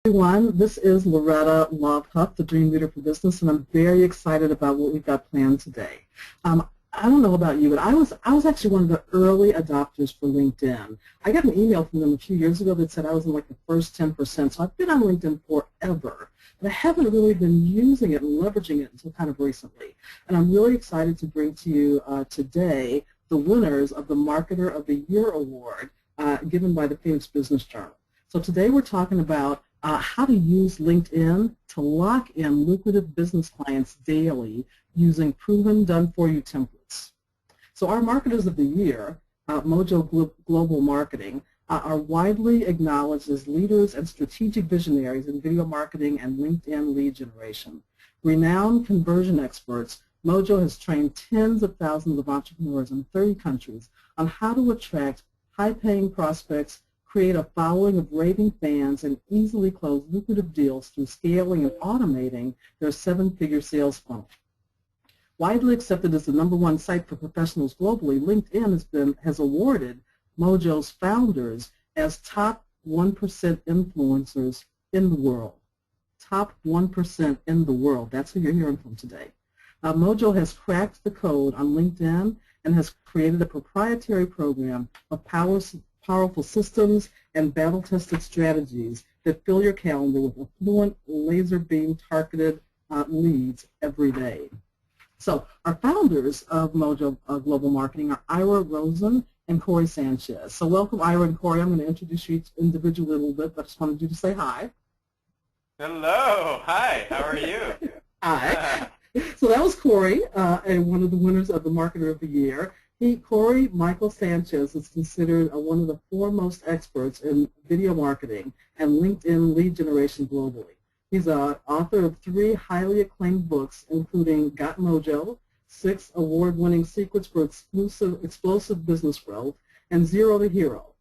Everyone, this is Loretta Love Huff, the Dream Leader for Business, and I'm very excited about what we've got planned today. I don't know about you, but I was actually one of the early adopters for LinkedIn. I got an email from them a few years ago that said I was in like the first 10%, so I've been on LinkedIn forever, but I haven't really been using it and leveraging it until kind of recently. And I'm really excited to bring to you today the winners of the Marketer of the Year Award given by the Phoenix Business Journal. So today we're talking about how to use LinkedIn to lock in lucrative business clients daily using proven, done-for-you templates. So our Marketers of the Year, Mojo Global Marketing, are widely acknowledged as leaders and strategic visionaries in video marketing and LinkedIn lead generation. Renowned conversion experts, Mojo has trained tens of thousands of entrepreneurs in 30 countries on how to attract high-paying prospects, create a following of raving fans, and easily close lucrative deals through scaling and automating their seven-figure sales funnel. Widely accepted as the #1 site for professionals globally, LinkedIn has awarded Mojo's founders as top 1% influencers in the world. Top 1% in the world. That's who you're hearing from today. Mojo has cracked the code on LinkedIn and has created a proprietary program of powerful systems and battle-tested strategies that fill your calendar with affluent, laser beam targeted leads every day. So our founders of Mojo Global Marketing are Ira Rosen and Corey Sanchez. So welcome, Ira and Corey. I'm going to introduce you individually a little bit, but I just wanted you to say hi. Hello. Hi. How are you? Hi. So that was Corey, and one of the winners of the Marketer of the Year. Corey Michael Sanchez is considered one of the foremost experts in video marketing and LinkedIn lead generation globally. He's an author of 3 highly acclaimed books, including Got Mojo, 6 award-winning secrets for explosive business growth, and Zero to Hero.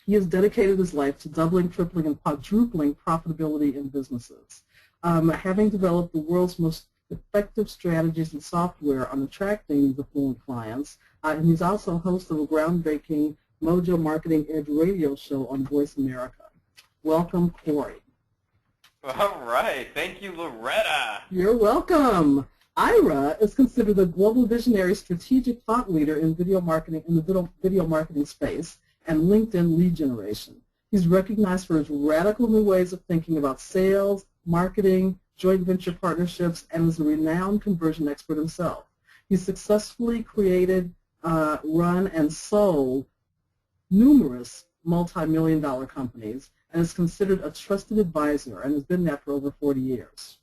He has dedicated his life to doubling, tripling, and quadrupling profitability in businesses. Having developed the world's most effective strategies and software on attracting these affluent clients, and he's also host of a groundbreaking Mojo Marketing Edge radio show on Voice America. Welcome, Corey. All right. Thank you, Loretta. You're welcome. Ira is considered a global visionary strategic thought leader in video marketing in the video marketing space and LinkedIn lead generation. He's recognized for his radical new ways of thinking about sales, marketing, joint venture partnerships, and is a renowned conversion expert himself. He's successfully created, run, and sold numerous multi-million-dollar companies and is considered a trusted advisor and has been that for over 40 years.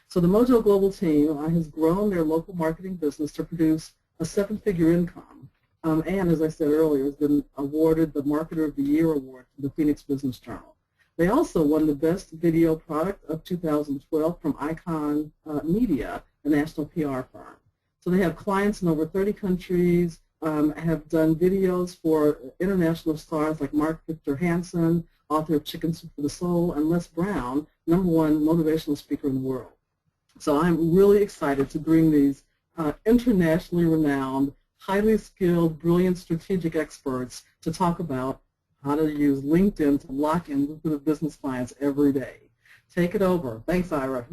So the Mojo Global team has grown their local marketing business to produce a 7-figure income, and as I said earlier, has been awarded the Marketer of the Year Award from the Phoenix Business Journal. They also won the Best Video Product of 2012 from Icon Media, a national PR firm. So they have clients in over 30 countries, have done videos for international stars like Mark Victor Hansen, author of Chicken Soup for the Soul, and Les Brown, #1 motivational speaker in the world. So I'm really excited to bring these internationally renowned, highly skilled, brilliant strategic experts to talk about how to use LinkedIn to lock in lucrative business clients every day. Take it over. Thanks, Ira.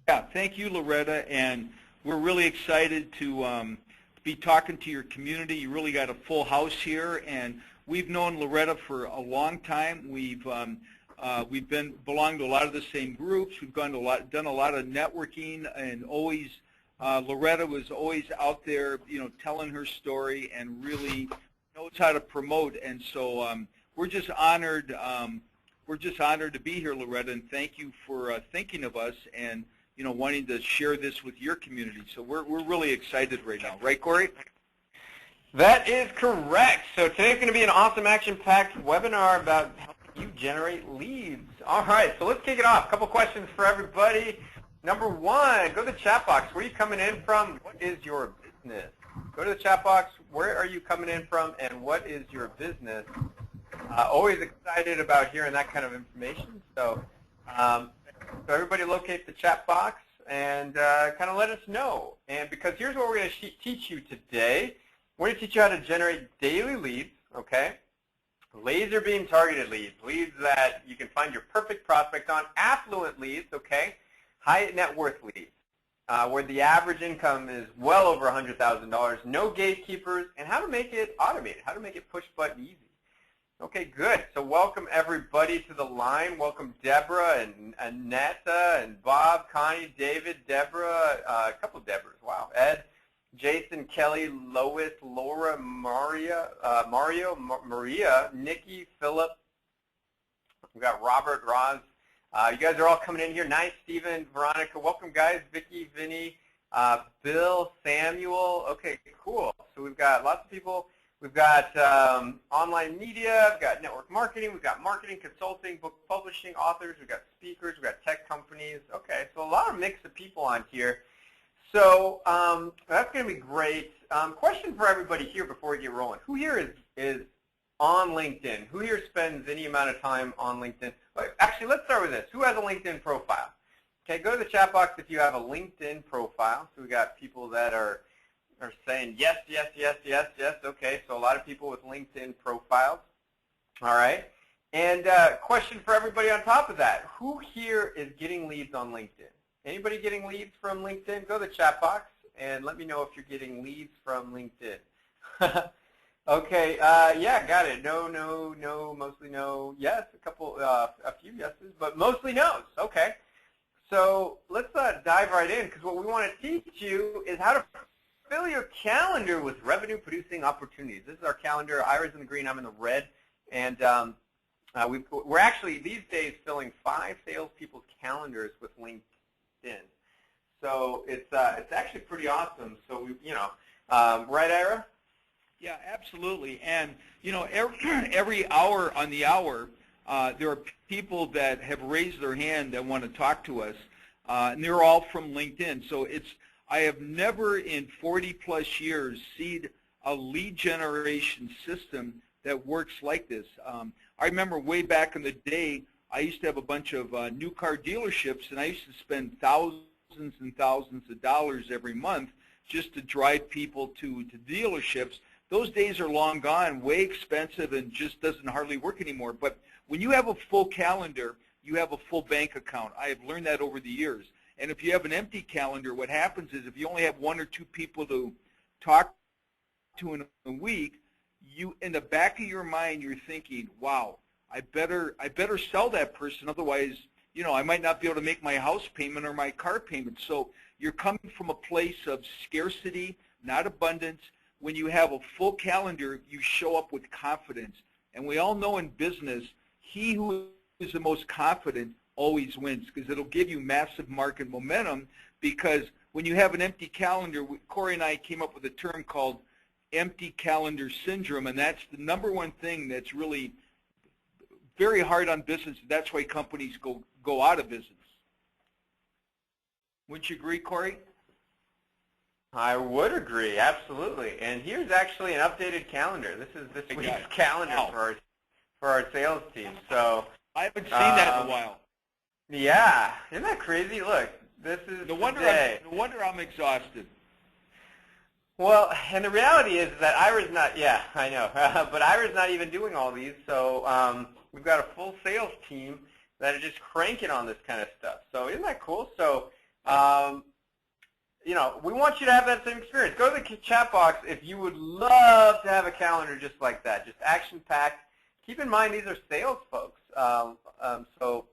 Yeah, thank you, Loretta, and we're really excited to be talking to your community. You really got a full house here, and we've known Loretta for a long time. We've belonged to a lot of the same groups. We've done a lot of networking, and always Loretta was always out there, telling her story and really knows how to promote. And so we're just honored. We're just honored to be here, Loretta, and thank you for thinking of us and wanting to share this with your community. So we're really excited right now, right, Corey? That is correct. So today's going to be an awesome action-packed webinar about helping you generate leads. All right, so let's kick it off. A couple questions for everybody. Number 1, go to the chat box. Where are you coming in from? What is your business? Go to the chat box. Where are you coming in from, and what is your business? Always excited about hearing that kind of information. So, everybody locate the chat box and kind of let us know. And because here's what we're going to teach you today. We're going to teach you how to generate daily leads, okay? Laser beam targeted leads, leads that you can find your perfect prospect on. Affluent leads, okay, high net worth leads, where the average income is well over $100,000, no gatekeepers, and how to make it automated, how to make it push button easy. Okay, good. So welcome everybody to the line. Welcome Deborah and Annetta and Bob, Connie, David, Deborah, a couple of Deborahs, wow, Ed, Jason, Kelly, Lois, Laura, Mario, Maria, Nikki, Philip. We've got Robert, Roz. You guys are all coming in here. Nice, Stephen, Veronica. Welcome, guys. Vicky, Vinny, Bill, Samuel. Okay, cool. So we've got lots of people. We've got online media. We've got network marketing. We've got marketing, consulting, book publishing, authors. We've got speakers. We've got tech companies. Okay, so a lot of mix of people on here. So that's going to be great. Question for everybody here before we get rolling. Who here is on LinkedIn? Who here spends any amount of time on LinkedIn? Actually, let's start with this. Who has a LinkedIn profile? Okay, go to the chat box if you have a LinkedIn profile. So we got people that are saying yes, yes, yes, yes, yes. Okay, so a lot of people with LinkedIn profiles. All right. And question for everybody on top of that. Who here is getting leads on LinkedIn? Anybody getting leads from LinkedIn? Go to the chat box and let me know if you're getting leads from LinkedIn. Okay, yeah, got it. No, no, no, mostly no. Yes, a few yeses, but mostly no's. Okay. So let's dive right in, because what we want to teach you is how to fill your calendar with revenue-producing opportunities. This is our calendar. Ira's in the green, I'm in the red, and we're actually these days filling 5 salespeople's calendars with LinkedIn. So it's actually pretty awesome. So right, Ira? Yeah, absolutely. And every hour on the hour, there are people that have raised their hand that want to talk to us, and they're all from LinkedIn. So I have never in 40+ years seen a lead generation system that works like this. I remember way back in the day, I used to have a bunch of new car dealerships, and I used to spend thousands and thousands of dollars every month just to drive people to dealerships. Those days are long gone, way expensive, and just doesn't hardly work anymore. But when you have a full calendar, you have a full bank account. I have learned that over the years. And if you have an empty calendar, what happens is if you only have 1 or 2 people to talk to in a week, in the back of your mind, you're thinking, wow, I better sell that person, otherwise, I might not be able to make my house payment or my car payment. So you're coming from a place of scarcity, not abundance. When you have a full calendar, you show up with confidence. And we all know in business, he who is the most confident always wins, because it'll give you massive market momentum. Because when you have an empty calendar, Corey and I came up with a term called empty calendar syndrome, and that's the #1 thing that's really very hard on business. That's why companies go out of business. Wouldn't you agree, Corey? I would agree, absolutely. And here's actually an updated calendar. This is this week's calendar for our sales team. So I haven't seen that in a while. Yeah, isn't that crazy? Look, this is no wonder I'm exhausted. Well, and the reality is that Ira's not. Yeah, I know, but Ira's not even doing all these. So we've got a full sales team that are just cranking on this kind of stuff. So isn't that cool? So. We want you to have that same experience. Go to the chat box if you would love to have a calendar just like that, just action-packed. Keep in mind these are sales folks, so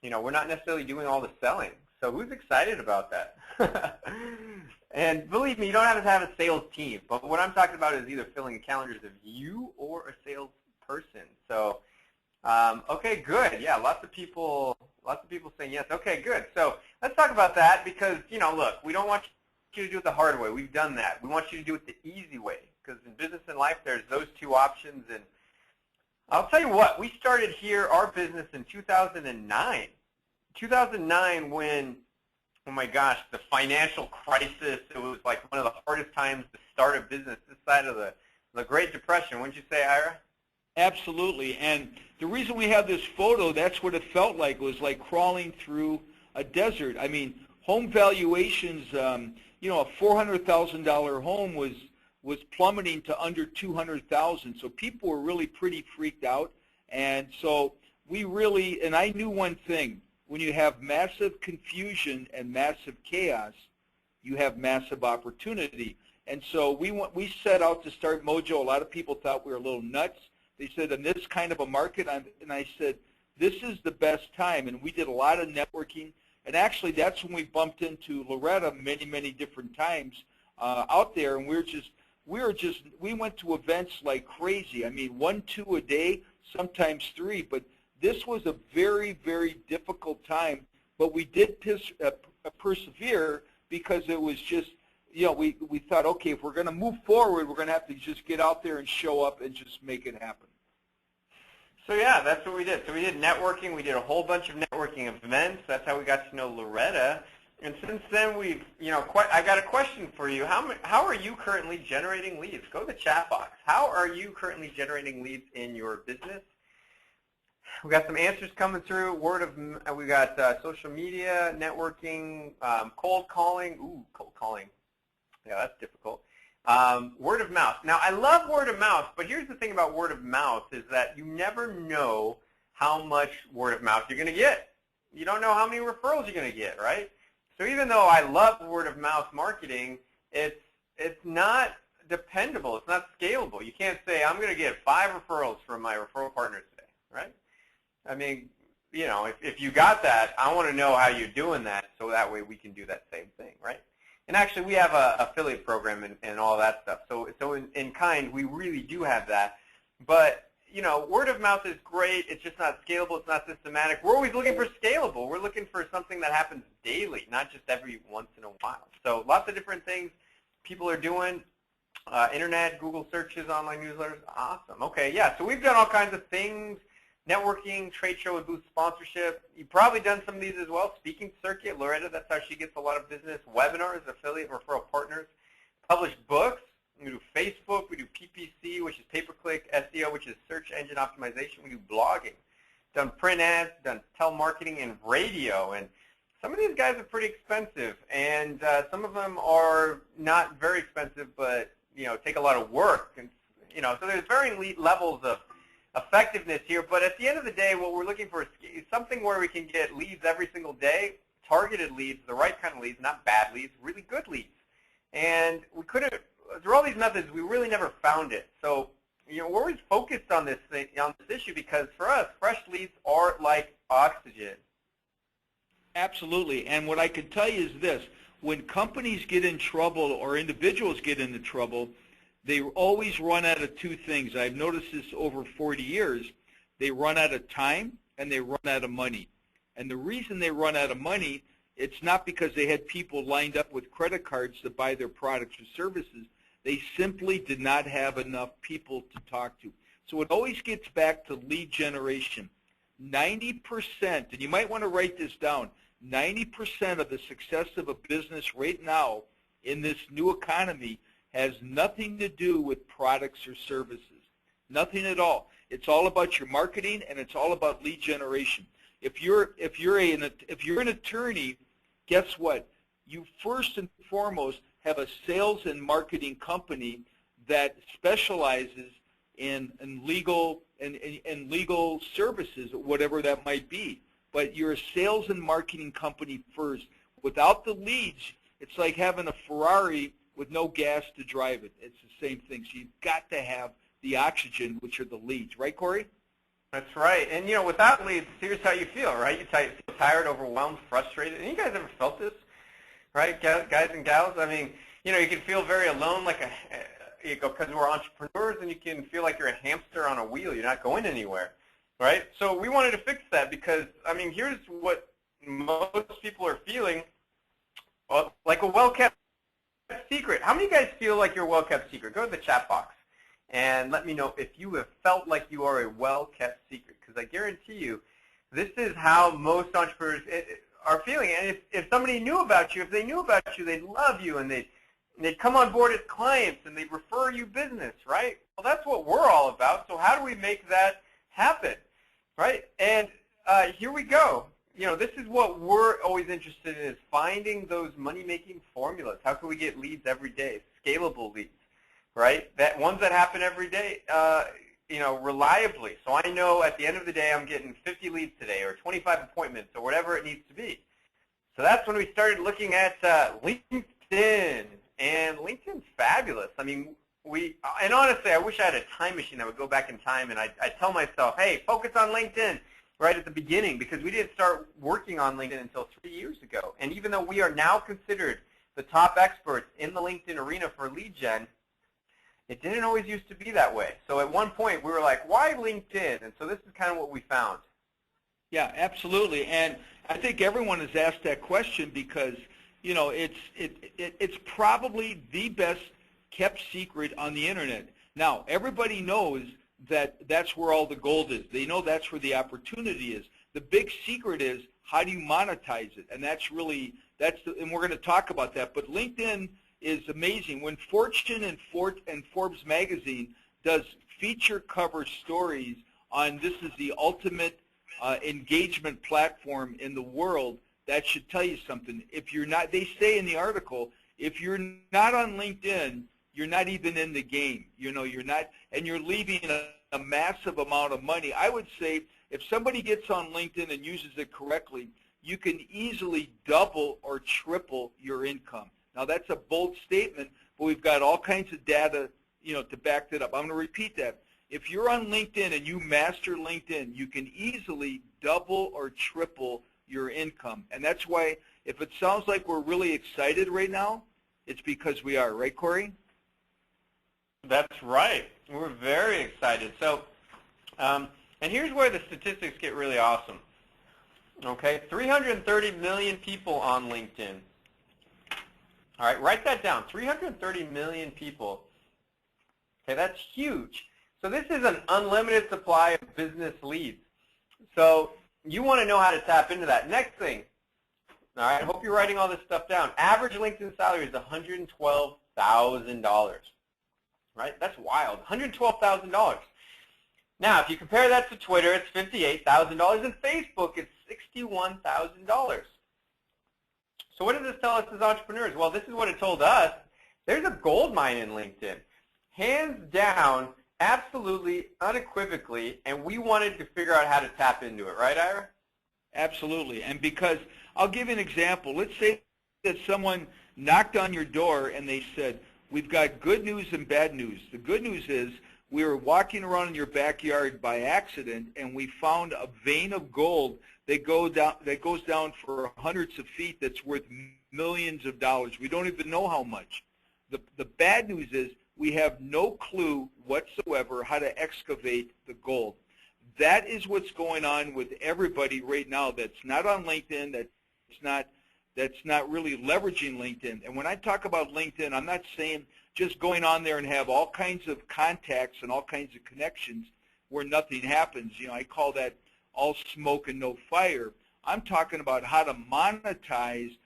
we're not necessarily doing all the selling. So who's excited about that? And believe me, you don't have to have a sales team. But what I'm talking about is either filling calendars of you or a salesperson. So okay, good. Yeah, lots of people saying yes. Okay, good. So let's talk about that because, look, we don't want you to do it the hard way. We've done that. We want you to do it the easy way because in business and life, there's those 2 options. And I'll tell you what, we started here, our business in 2009. 2009 when, oh my gosh, the financial crisis, it was like one of the hardest times to start a business this side of the Great Depression. Wouldn't you say, Ira? Absolutely, and the reason we have this photo, that's what it felt like. It was like crawling through a desert. I mean, home valuations, a $400,000 home was was plummeting to under 200,000. So people were really pretty freaked out. And so we really, and I knew one thing, when you have massive confusion and massive chaos, you have massive opportunity. And so we set out to start Mojo. A lot of people thought we were a little nuts. They said, in this kind of a market, and I said, this is the best time. And we did a lot of networking. And actually, that's when we bumped into Loretta many, many different times out there. And we went to events like crazy. I mean, 1, 2 a day, sometimes 3. But this was a very, very difficult time. But we did persevere because it was just, you know, we thought, okay, if we're going to move forward, we're going to have to just get out there and show up and just make it happen. So yeah, that's what we did. So we did networking. We did a whole bunch of networking events. That's how we got to know Loretta. And since then, we've, you know, I got a question for you. How are you currently generating leads? Go to the chat box. How are you currently generating leads in your business? We got some answers coming through. We got social media, networking, cold calling. Ooh, cold calling. Yeah, that's difficult. Word of mouth. Now, I love word of mouth, but here's the thing about word of mouth is that you never know how much word of mouth you're going to get. You don't know how many referrals you're going to get, right? So even though I love word of mouth marketing, it's not dependable. It's not scalable. You can't say, I'm going to get 5 referrals from my referral partners today, right? I mean, you know, if you got that, I want to know how you're doing that so that way we can do that same thing, right? And actually, we have an affiliate program and all that stuff. So in kind, we really do have that. But, you know, word of mouth is great. It's just not scalable. It's not systematic. We're always looking for scalable. We're looking for something that happens daily, not just every once in a while. So lots of different things people are doing. Internet, Google searches, online newsletters. Awesome. Okay, yeah, so we've done all kinds of things. Networking, trade show and booth sponsorship. You've probably done some of these as well. Speaking circuit, Loretta, that's how she gets a lot of business. Webinars, affiliate referral partners. Published books. We do Facebook. We do PPC, which is pay-per-click. SEO, which is search engine optimization. We do blogging. Done print ads, done telemarketing and radio. And some of these guys are pretty expensive. And some of them are not very expensive, but, you know, take a lot of work. And, you know, so there's varying levels of effectiveness here, but at the end of the day, what we're looking for is something where we can get leads every single day, targeted leads, the right kind of leads, not bad leads, really good leads. And we couldn't, through all these methods, we really never found it. So, you know, we're always focused on this thing, on this issue, because for us, fresh leads are like oxygen. Absolutely, and what I can tell you is this: when companies get in trouble or individuals get into trouble, they always run out of 2 things. I've noticed this over 40 years. They run out of time and they run out of money. And the reason they run out of money, it's not because they had people lined up with credit cards to buy their products or services. They simply did not have enough people to talk to. So it always gets back to lead generation. 90%, and you might want to write this down, 90% of the success of a business right now in this new economy has nothing to do with products or services. Nothing at all. It's all about your marketing and it's all about lead generation. If you're an attorney, guess what? You first and foremost have a sales and marketing company that specializes in legal and legal services, whatever that might be. But you're a sales and marketing company first. Without the leads, it's like having a Ferrari with no gas to drive it. It's the same thing. So you've got to have the oxygen, which are the leads. Right, Corey? That's right. And, you know, without leads, here's how you feel, right? You feel tired, overwhelmed, frustrated. And you guys ever felt this, right, guys and gals? I mean, you know, you can feel very alone, like because we're entrepreneurs, and you can feel like you're a hamster on a wheel. You're not going anywhere, right? So we wanted to fix that because, I mean, here's what most people are feeling, like a well-kept secret. How many of you guys feel like you're a well-kept secret? Go to the chat box and let me know if you have felt like you are a well-kept secret, because I guarantee you this is how most entrepreneurs are feeling. And if somebody knew about you, if they knew about you, they'd love you and they'd come on board as clients and they'd refer you business, right? Well, that's what we're all about. So how do we make that happen, right? And here we go. You know, this is what we're always interested in, is finding those money-making formulas. How can we get leads every day, scalable leads, right? That ones that happen every day, reliably. So I know at the end of the day I'm getting 50 leads today or 25 appointments or whatever it needs to be. So that's when we started looking at LinkedIn, and LinkedIn's fabulous. I mean, and honestly, I wish I had a time machine that would go back in time, and I'd tell myself, hey, focus on LinkedIn right at the beginning, because we didn't start working on LinkedIn until 3 years ago. And even though we are now considered the top experts in the LinkedIn arena for lead gen, it didn't always used to be that way. So at one point, we were like, why LinkedIn? And so this is kind of what we found. Yeah, absolutely. And I think everyone has asked that question because, it's probably the best kept secret on the internet. Now, everybody knows that that's where all the gold is. They know that's where the opportunity is. The big secret is, how do you monetize it? And and we're going to talk about that. But LinkedIn is amazing. When Fortune and Forbes magazine does feature cover stories on this is the ultimate engagement platform in the world, that should tell you something. If you're not, they say in the article, if you're not on LinkedIn, you're not even in the game. You're not, and you're leaving a massive amount of money. I would say if somebody gets on LinkedIn and uses it correctly, you can easily double or triple your income. Now that's a bold statement, but we've got all kinds of data, to back that up. I'm going to repeat that. If you're on LinkedIn and you master LinkedIn, you can easily double or triple your income. And that's why, if it sounds like we're really excited right now, it's because we are. Right, Corey? That's right. We're very excited. So, and here's where the statistics get really awesome. Okay, 330 million people on LinkedIn. All right, write that down. 330 million people. Okay, that's huge. So this is an unlimited supply of business leads. So you want to know how to tap into that. Next thing. All right, I hope you're writing all this stuff down. Average LinkedIn salary is $112,000. Right? That's wild. $112,000. Now, if you compare that to Twitter, it's $58,000, and Facebook, it's $61,000. So what does this tell us as entrepreneurs? Well, this is what it told us. There's a gold mine in LinkedIn. Hands down, absolutely, unequivocally, and we wanted to figure out how to tap into it. Right, Ira? Absolutely. And because, I'll give you an example. Let's say that someone knocked on your door and they said, we've got good news and bad news. The good news is we were walking around in your backyard by accident, and we found a vein of gold that goes down for hundreds of feet that's worth millions of dollars. We don't even know how much. The bad news is we have no clue whatsoever how to excavate the gold. That is what's going on with everybody right now that's not on LinkedIn, that's not really leveraging LinkedIn. And when I talk about LinkedIn, I'm not saying just going on there and have all kinds of contacts and all kinds of connections where nothing happens. I call that all smoke and no fire. I'm talking about how to monetize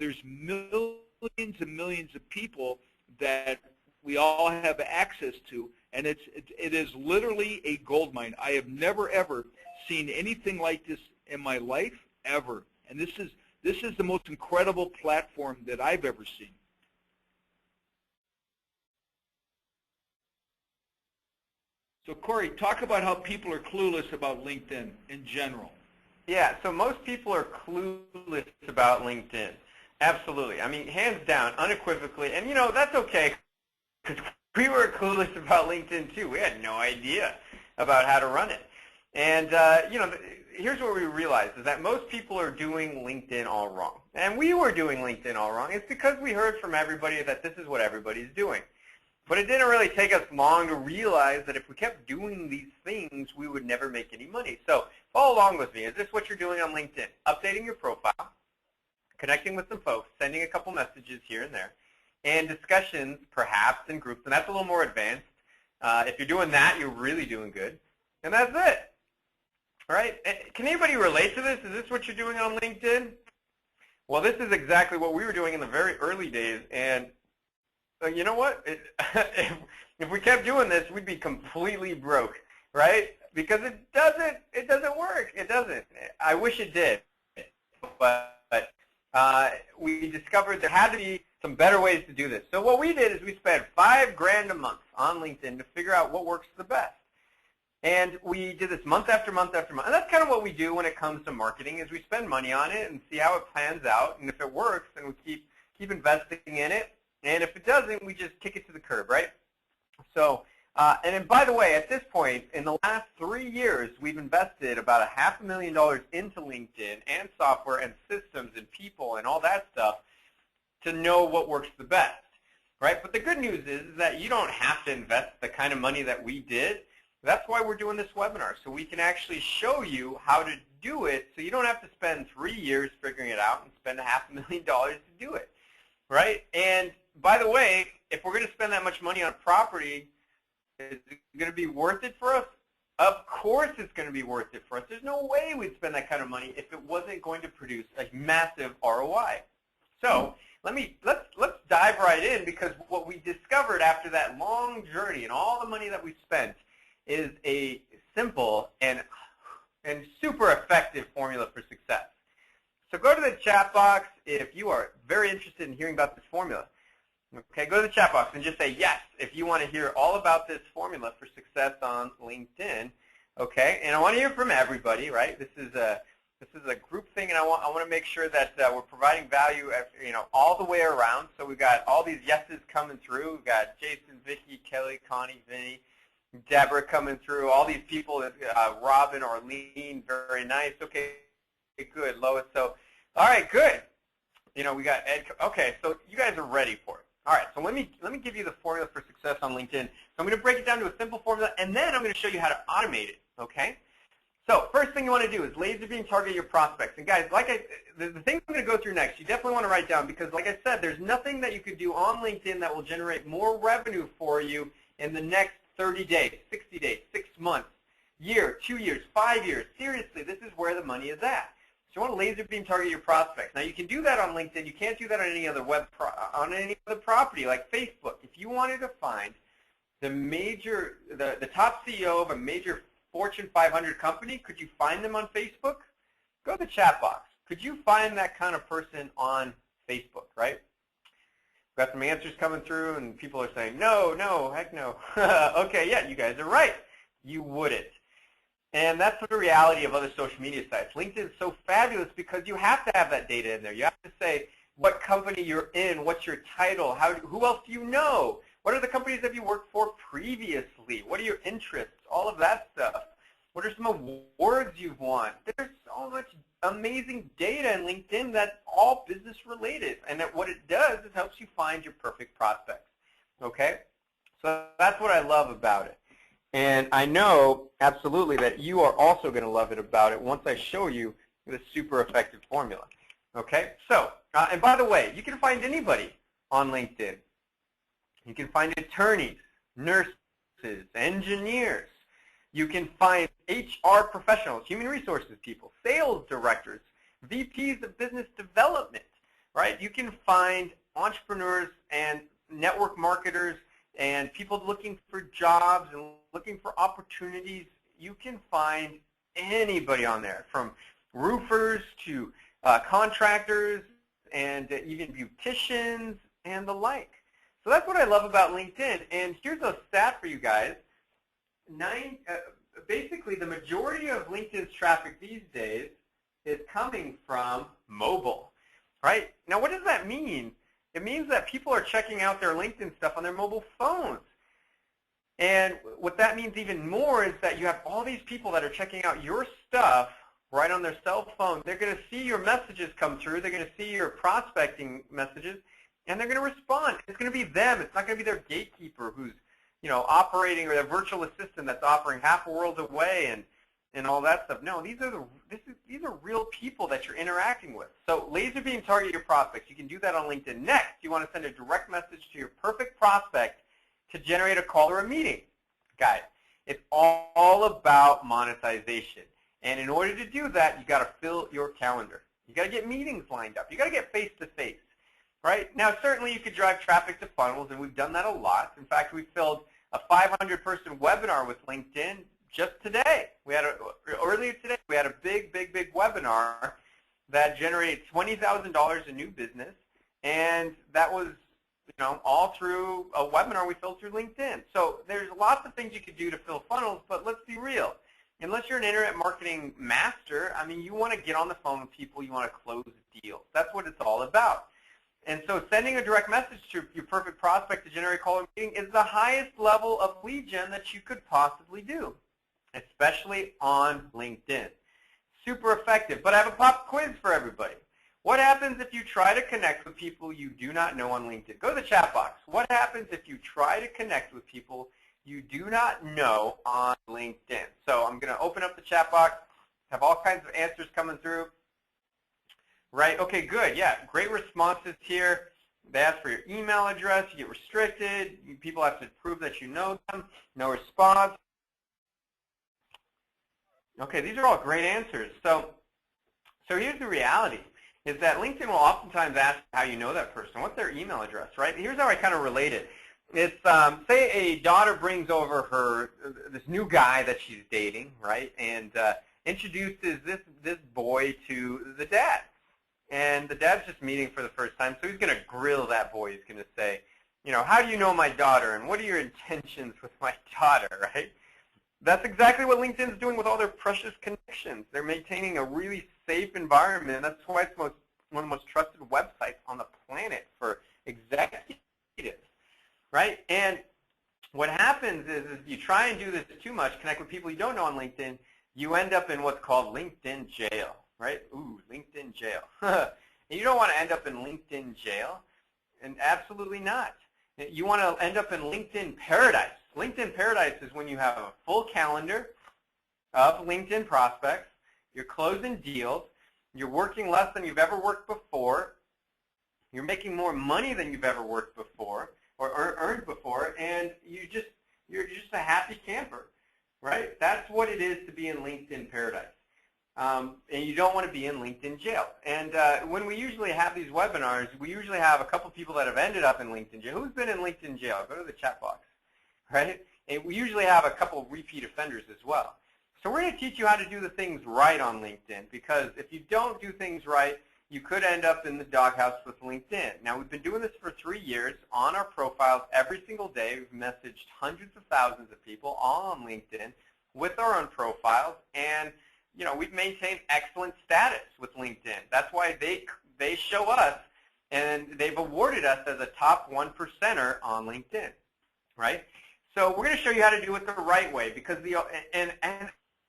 there's millions and millions of people that we all have access to, and it is literally a gold mine. I have never ever seen anything like this in my life, ever. And this is the most incredible platform that I've ever seen. So Corey, talk about how people are clueless about LinkedIn in general. Yeah, so most people are clueless about LinkedIn. Absolutely. I mean, hands down, unequivocally. And, that's okay, because we were clueless about LinkedIn too. We had no idea about how to run it. And, here's what we realized is that most people are doing LinkedIn all wrong. And we were doing LinkedIn all wrong. It's because we heard from everybody that this is what everybody's doing. But it didn't really take us long to realize that if we kept doing these things, we would never make any money. So follow along with me. Is this what you're doing on LinkedIn? Updating your profile, connecting with some folks, sending a couple messages here and there, and discussions perhaps in groups. And that's a little more advanced. If you're doing that, you're really doing good. And that's it. All right? Can anybody relate to this? Is this what you're doing on LinkedIn? Well, this is exactly what we were doing in the very early days. And you know what? If we kept doing this, we'd be completely broke, right? Because it doesn't work. It doesn't. I wish it did. But we discovered there had to be some better ways to do this. So what we did is we spent $5,000 a month on LinkedIn to figure out what works the best. And we did this month after month after month. And that's kind of what we do when it comes to marketing, is we spend money on it and see how it plans out. And if it works, then we keep investing in it. And if it doesn't, we just kick it to the curb, right? So, and then by the way, at this point, in the last 3 years, we've invested about $500,000 into LinkedIn and software and systems and people and all that stuff to know what works the best, right? But the good news is that you don't have to invest the kind of money that we did. That's why we're doing this webinar, so we can actually show you how to do it, so you don't have to spend 3 years figuring it out and spend $500,000 to do it, right? And by the way, if we're going to spend that much money on a property, is it going to be worth it for us? Of course it's going to be worth it for us. There's no way we'd spend that kind of money if it wasn't going to produce a massive ROI. So let's dive right in, because what we discovered after that long journey and all the money that we spent is a simple and super effective formula for success. So go to the chat box if you are very interested in hearing about this formula. Okay, go to the chat box and just say yes if you want to hear all about this formula for success on LinkedIn. Okay, and I want to hear from everybody, right? This is a group thing, and I want to make sure that we're providing value, all the way around. So we've got all these yeses coming through. We've got Jason, Vicky, Kelly, Connie, Vinny, Deborah coming through, all these people, Robin, Arlene, very nice. Okay, good. Lois, so, all right, good. We got Ed. Okay, so you guys are ready for it. All right, so let me give you the formula for success on LinkedIn. So I'm going to break it down to a simple formula, and then I'm going to show you how to automate it, okay? So first thing you want to do is laser beam target your prospects. And guys, the thing I'm going to go through next, you definitely want to write down, because like I said, there's nothing that you could do on LinkedIn that will generate more revenue for you in the next 30 days, 60 days, 6 months, year, 2 years, 5 years. Seriously, this is where the money is at. So you want to laser beam target your prospects. Now you can do that on LinkedIn. You can't do that on any other any other property like Facebook. If you wanted to find the top CEO of a major Fortune 500 company, could you find them on Facebook? Go to the chat box. Could you find that kind of person on Facebook, right? Got some answers coming through, and people are saying, no, heck no. Okay, yeah, you guys are right. You wouldn't. And that's the reality of other social media sites. LinkedIn is so fabulous because you have to have that data in there. You have to say what company you're in, what's your title, who else do you know, what are the companies that you worked for previously, what are your interests, all of that stuff. What are some awards you've won? There's so much amazing data in LinkedIn that's all business related, and that what it does is helps you find your perfect prospects. Okay? So that's what I love about it. And I know absolutely that you are also going to love it about it once I show you the super effective formula. Okay? So, and by the way, you can find anybody on LinkedIn. You can find attorneys, nurses, engineers. You can find HR professionals, human resources people, sales directors, VPs of business development, right? You can find entrepreneurs and network marketers and people looking for jobs and looking for opportunities. You can find anybody on there, from roofers to contractors and even beauticians and the like. So that's what I love about LinkedIn. And here's a stat for you guys. Basically, the majority of LinkedIn's traffic these days is coming from mobile, right? Now, what does that mean? It means that people are checking out their LinkedIn stuff on their mobile phones. And what that means even more is that you have all these people that are checking out your stuff right on their cell phone. They're going to see your messages come through. They're going to see your prospecting messages, and they're going to respond. It's going to be them. It's not going to be their gatekeeper who's operating, or their virtual assistant that's offering half a world away and all that stuff. No, these are real people that you're interacting with. So laser beam target your prospects. You can do that on LinkedIn. Next, you want to send a direct message to your perfect prospect to generate a call or a meeting. Guys, it's all about monetization. And in order to do that, you got to fill your calendar. You got to get meetings lined up. You got to get face-to-face. Right? Now, certainly you could drive traffic to funnels, and we've done that a lot. In fact, we filled a 500-person webinar with LinkedIn just today. Earlier today, we had a big webinar that generated $20,000 in new business And that was, all through a webinar we filled through LinkedIn. So there's lots of things you could do to fill funnels, but let's be real. Unless you're an internet marketing master, I mean, you want to get on the phone with people, you want to close deals. That's what it's all about. And so sending a direct message to your perfect prospect to generate a call or meeting is the highest level of lead gen that you could possibly do, especially on LinkedIn. Super effective. But I have a pop quiz for everybody. What happens if you try to connect with people you do not know on LinkedIn? Go to the chat box. What happens if you try to connect with people you do not know on LinkedIn? So I'm going to open up the chat box, have all kinds of answers coming through. Right, okay, good, yeah, great responses here. They ask for your email address, you get restricted, people have to prove that you know them, no response. Okay, these are all great answers. So here's the reality, is that LinkedIn will oftentimes ask how you know that person, what's their email address, right? Here's how I kind of relate it. It's, say a daughter brings over this new guy that she's dating, right, and introduces this boy to the dad. And the dad's just meeting for the first time, so he's going to grill that boy. He's going to say, how do you know my daughter, and what are your intentions with my daughter, right? That's exactly what LinkedIn's doing with all their precious connections. They're maintaining a really safe environment. That's why it's one of the most trusted websites on the planet for executives, right? And what happens is if you try and do this too much, connect with people you don't know on LinkedIn, you end up in what's called LinkedIn jail. Right? Ooh, LinkedIn jail. And you don't want to end up in LinkedIn jail, and absolutely not. You want to end up in LinkedIn paradise. LinkedIn paradise is when you have a full calendar of LinkedIn prospects, you're closing deals, you're working less than you've ever worked before, you're making more money than you've ever worked before or earned before, and you're just a happy camper, right? That's what it is to be in LinkedIn paradise. And you don't want to be in LinkedIn jail. And when we usually have these webinars, we usually have a couple people that have ended up in LinkedIn jail. Who's been in LinkedIn jail? Go to the chat box, right? And we usually have a couple repeat offenders as well. So we're going to teach you how to do the things right on LinkedIn, because if you don't do things right, you could end up in the doghouse with LinkedIn. Now, we've been doing this for 3 years on our profiles every single day. We've messaged hundreds of thousands of people all on LinkedIn with our own profiles, and we've maintained excellent status with LinkedIn. That's why they show us, and they've awarded us as a top 1%er on LinkedIn, right? So we're going to show you how to do it the right way, because and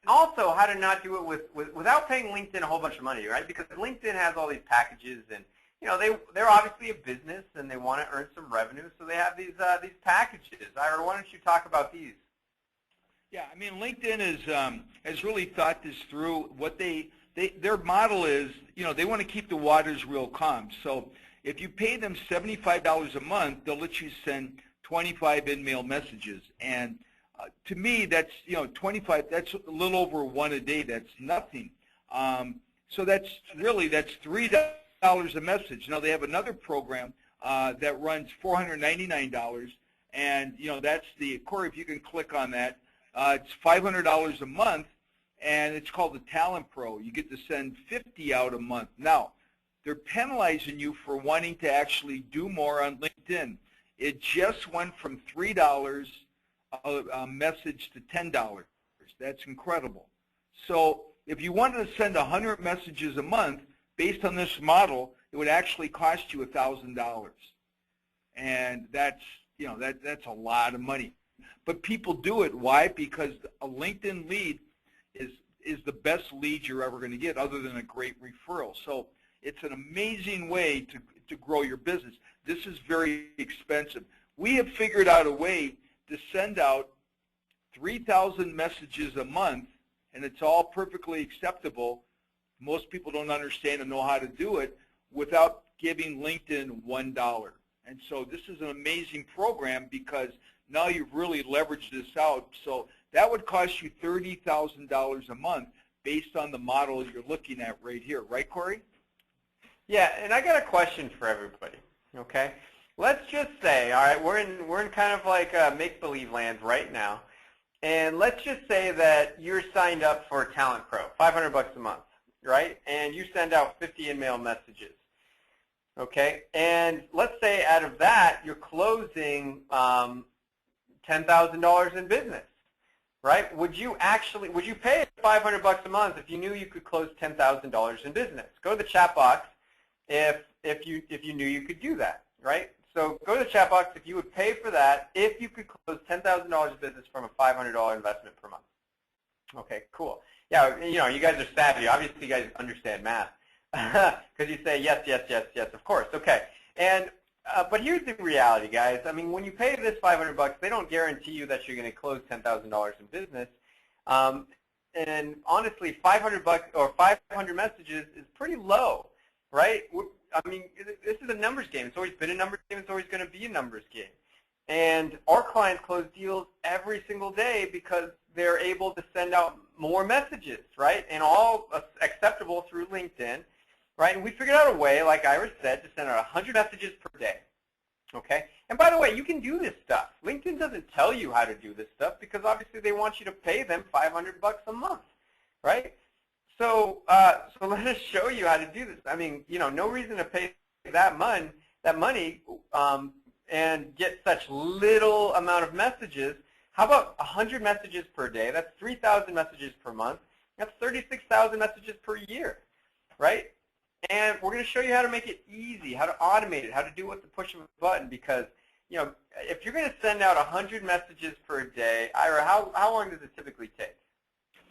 also how to not do it without paying LinkedIn a whole bunch of money, right? Because LinkedIn has all these packages, and they're obviously a business and they want to earn some revenue, so they have these packages. Ira, why don't you talk about these? Yeah, I mean, LinkedIn has really thought this through. What their model is, they want to keep the waters real calm. So if you pay them $75 a month, they'll let you send 25 in-mail messages. And to me, that's 25. That's a little over one a day. That's nothing. So that's $3 a message. Now they have another program that runs $499, and that's Corey. If you can click on that. It's $500 a month, and it's called the Talent Pro. You get to send 50 out a month. Now, they're penalizing you for wanting to actually do more on LinkedIn. It just went from $3 a message to $10. That's incredible. So if you wanted to send 100 messages a month, based on this model, it would actually cost you $1,000. And that's a lot of money. But people do it. Why? Because a LinkedIn lead is the best lead you're ever going to get, other than a great referral. So it's an amazing way to grow your business. This is very expensive. We have figured out a way to send out 3,000 messages a month, and it's all perfectly acceptable. Most people don't understand and know how to do it without giving LinkedIn $1. And so this is an amazing program, because now you've really leveraged this out. So that would cost you $30,000 a month based on the model you're looking at right here. Right, Corey? Yeah, and I got a question for everybody, okay? Let's just say, all right, we're in kind of like make-believe land right now, and let's just say that you're signed up for Talent Pro, $500 a month, right? And you send out 50 in-mail messages. Okay, and let's say out of that you're closing $10,000 in business, right? Would you pay $500 a month if you knew you could close $10,000 in business? Go to the chat box if you knew you could do that, right? So go to the chat box if you would pay for that if you could close $10,000 in business from a $500 investment per month. Okay, cool. Yeah, you guys are savvy. Obviously, you guys understand math because you say yes, yes, yes, yes, of course. Okay, and but here's the reality, guys. I mean, when you pay this $500, they don't guarantee you that you're going to close $10,000 in business. And honestly, $500 or 500 messages is pretty low, right? I mean, this is a numbers game. It's always been a numbers game. It's always going to be a numbers game. And our clients close deals every single day because they're able to send out more messages, right? And all acceptable through LinkedIn, right? And we figured out a way, like Iris said, to send out 100 messages per day, okay? And by the way, you can do this stuff. LinkedIn doesn't tell you how to do this stuff because obviously they want you to pay them $500 a month, right? So, so let us show you how to do this. I mean, no reason to pay that money, and get such little amount of messages. How about 100 messages per day? That's 3,000 messages per month. That's 36,000 messages per year, right? And we're going to show you how to make it easy, how to automate it, how to do it with the push of a button. Because, if you're going to send out 100 messages per day, Ira, how long does it typically take?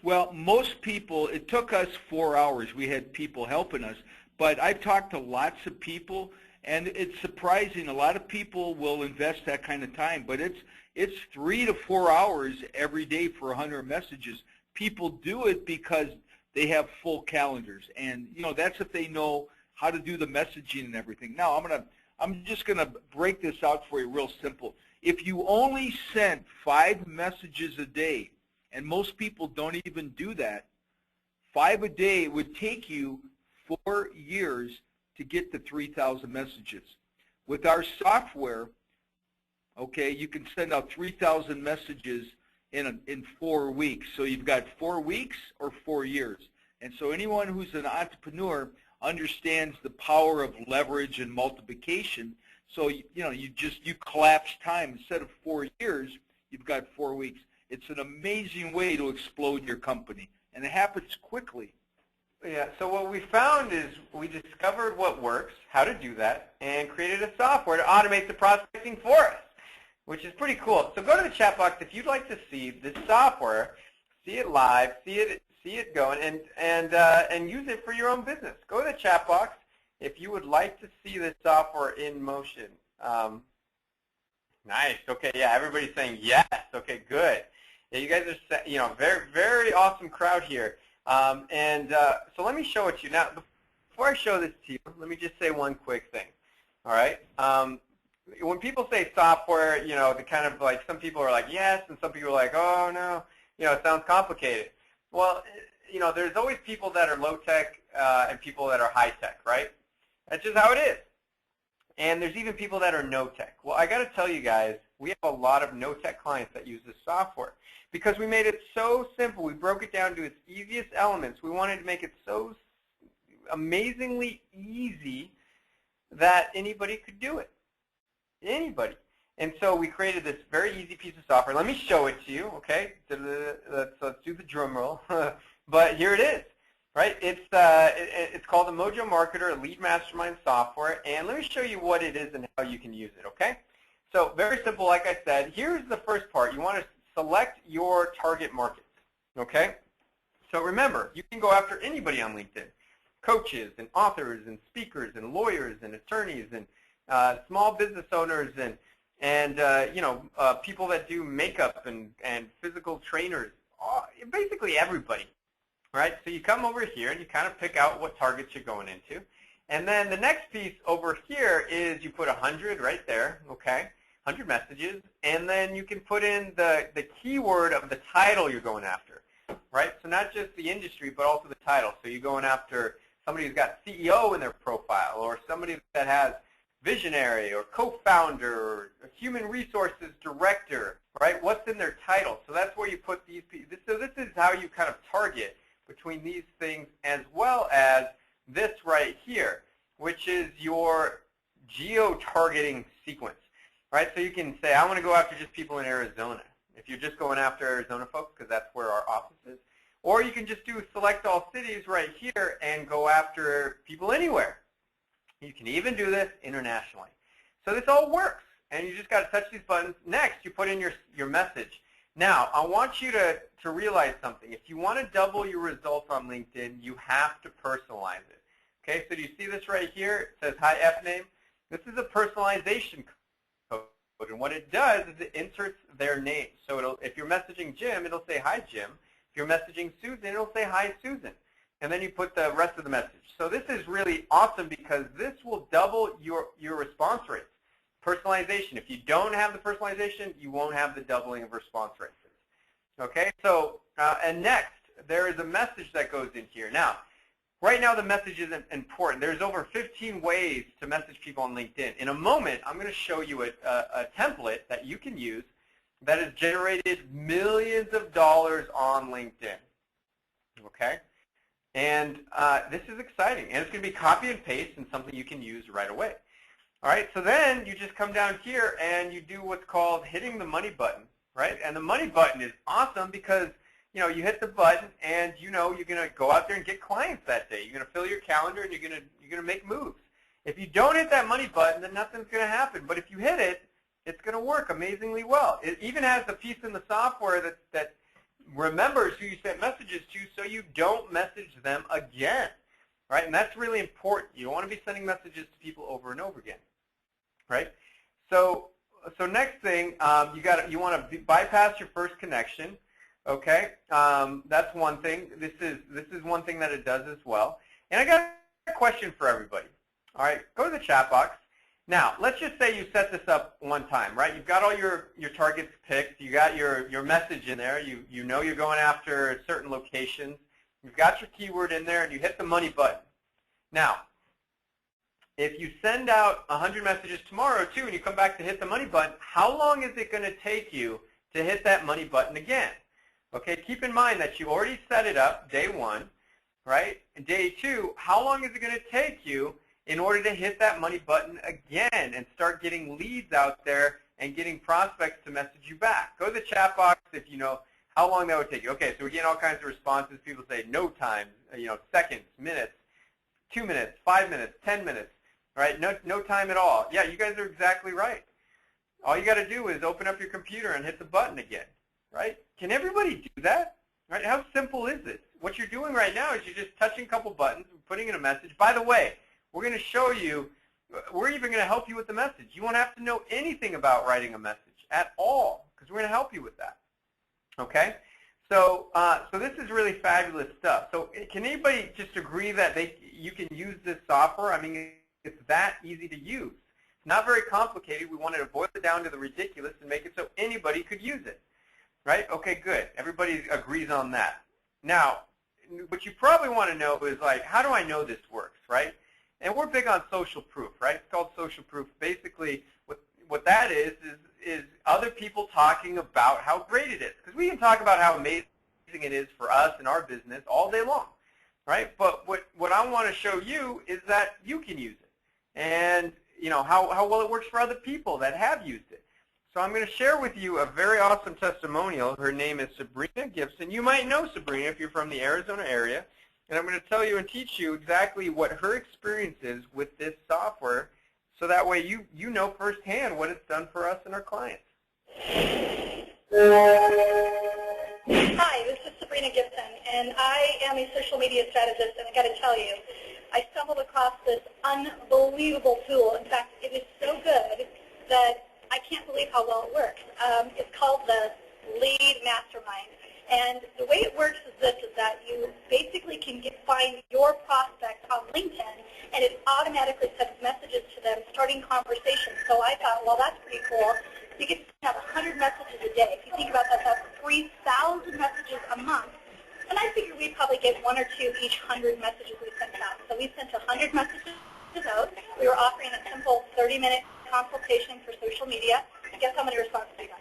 Well, most people, it took us 4 hours. We had people helping us. But I've talked to lots of people, and it's surprising. A lot of people will invest that kind of time, but it's 3 to 4 hours every day for 100 messages. People do it because they have full calendars, and that's if they know how to do the messaging and everything. Now I'm just gonna break this out for you real simple. If you only sent 5 messages a day, and most people don't even do that, 5 a day would take you 4 years to get to 3,000 messages. With our software, okay, you can send out 3,000 messages in 4 weeks. So you've got 4 weeks or 4 years. And so anyone who's an entrepreneur understands the power of leverage and multiplication. So you collapse time. Instead of 4 years, you've got 4 weeks. It's an amazing way to explode your company, and it happens quickly. Yeah, so what we found is we discovered what works, how to do that, and created a software to automate the prospecting for us, which is pretty cool. So go to the chat box if you'd like to see this software, see it live, see it going, and use it for your own business. Go to the chat box if you would like to see this software in motion. Nice. Okay. Yeah. Everybody's saying yes. Okay. Good. Yeah. You guys are, very, very awesome crowd here. So let me show it to you now. Before I show this to you, let me just say one quick thing. All right. When people say software, the kind of like some people are like yes, and some people are like, oh no, it sounds complicated. Well, there's always people that are low tech and people that are high tech, right? That's just how it is. And there's even people that are no tech. Well, I got to tell you guys, we have a lot of no tech clients that use this software because we made it so simple. We broke it down to its easiest elements. We wanted to make it so amazingly easy that anybody could do it. Anybody. And so we created this very easy piece of software. Let me show it to you, okay? Let's do the drum roll. But here it is. Right? It's called the Mojo Marketer Lead Mastermind software, and let me show you what it is and how you can use it, okay? So very simple, like I said. Here's the first part. You want to select your target market, okay? So remember, you can go after anybody on LinkedIn, coaches and authors and speakers and lawyers and attorneys and small business owners and people that do makeup and physical trainers, basically everybody. Right, so you come over here and you kind of pick out what targets you're going into. And then the next piece over here is you put 100 right there, okay, 100 messages. And then you can put in the keyword of the title you're going after, right? So not just the industry, but also the title. So you're going after somebody who's got CEO in their profile or somebody that has visionary or co-founder or human resources director, right? What's in their title? So that's where you put these pieces. So this is how you kind of target between these things as well as this right here, which is your geo-targeting sequence, right? So you can say, I want to go after just people in Arizona, if you're just going after Arizona folks, because that's where our office is. Or you can just do select all cities right here and go after people anywhere. You can even do this internationally. So this all works, and you just got to touch these buttons. Next, you put in your message. Now, I want you to realize something. If you want to double your results on LinkedIn, you have to personalize it. Okay, so do you see this right here? It says, hi, F name. This is a personalization code, and what it does is it inserts their name. So if you're messaging Jim, it'll say, hi, Jim. If you're messaging Susan, it'll say, hi, Susan. And then you put the rest of the message. So this is really awesome because this will double your response rates. Personalization. If you don't have the personalization, you won't have the doubling of response rates. Okay, so, and next, there is a message that goes in here. Now, right now the message isn't important. There's over 15 ways to message people on LinkedIn. In a moment, I'm going to show you a template that you can use that has generated millions of dollars on LinkedIn. Okay? And this is exciting. And it's going to be copy and paste and something you can use right away. All right, so then you just come down here and you do what's called hitting the money button, right? And the money button is awesome because, you know, you hit the button and you know you're going to go out there and get clients that day. You're going to fill your calendar and you're going to make moves. If you don't hit that money button, then nothing's going to happen. But if you hit it, it's going to work amazingly well. It even has a piece in the software that remembers who you sent messages to so you don't message them again, right? And that's really important. You don't want to be sending messages to people over and over again, right? So next thing, you want to bypass your first connection, okay? That's one thing. This is one thing that it does as well. And I got a question for everybody. All right, go to the chat box. Now, let's just say you set this up one time, right? You've got all your targets picked. You got your message in there. You know you're going after certain locations. You've got your keyword in there, and you hit the money button. Now, if you send out 100 messages tomorrow, too, and you come back to hit the money button, how long is it going to take you to hit that money button again? Okay, keep in mind that you already set it up day one, right? Day two, how long is it going to take you in order to hit that money button again and start getting leads out there and getting prospects to message you back? Go to the chat box if you know how long that would take you. Okay, so we're getting all kinds of responses. People say no time, seconds, minutes, 2 minutes, 5 minutes, 10 minutes, right? No time at all. Yeah, you guys are exactly right. All you got to do is open up your computer and hit the button again, right? Can everybody do that? Right? How simple is this? What you're doing right now is you're just touching a couple buttons and putting in a message. By the way, we're going to show you, we're even going to help you with the message. You won't have to know anything about writing a message at all because we're going to help you with that. Okay? So this is really fabulous stuff. So can anybody just agree that you can use this software? I mean, it's that easy to use. It's not very complicated. We wanted to boil it down to the ridiculous and make it so anybody could use it. Right? Okay, good. Everybody agrees on that. Now, what you probably want to know is, like, how do I know this works, right? And we're big on social proof, right? It's called social proof. Basically, what that is other people talking about how great it is. Because we can talk about how amazing it is for us and our business all day long, right? But what I want to show you is that you can use it. And, how well it works for other people that have used it. So I'm going to share with you a very awesome testimonial. Her name is Sabrina Gibson. You might know Sabrina if you're from the Arizona area. And I'm going to tell you and teach you exactly what her experience is with this software so that way you know firsthand what it's done for us and our clients. Hi, this is Sabrina Gibson, and I am a social media strategist, and I got to tell you, I stumbled across this unbelievable tool. In fact, it is so good that I can't believe how well it works. It's called the Lead Mastermind. And the way it works is this, is that you basically can find your prospects on LinkedIn, and it automatically sends messages to them, starting conversations. So I thought, well, that's pretty cool. You can have 100 messages a day. If you think about that, that's 3,000 messages a month. And I figured we'd probably get 1 or 2 each 100 messages we sent out. So we sent 100 messages out. We were offering a simple 30-minute consultation for social media. Guess how many responses we got?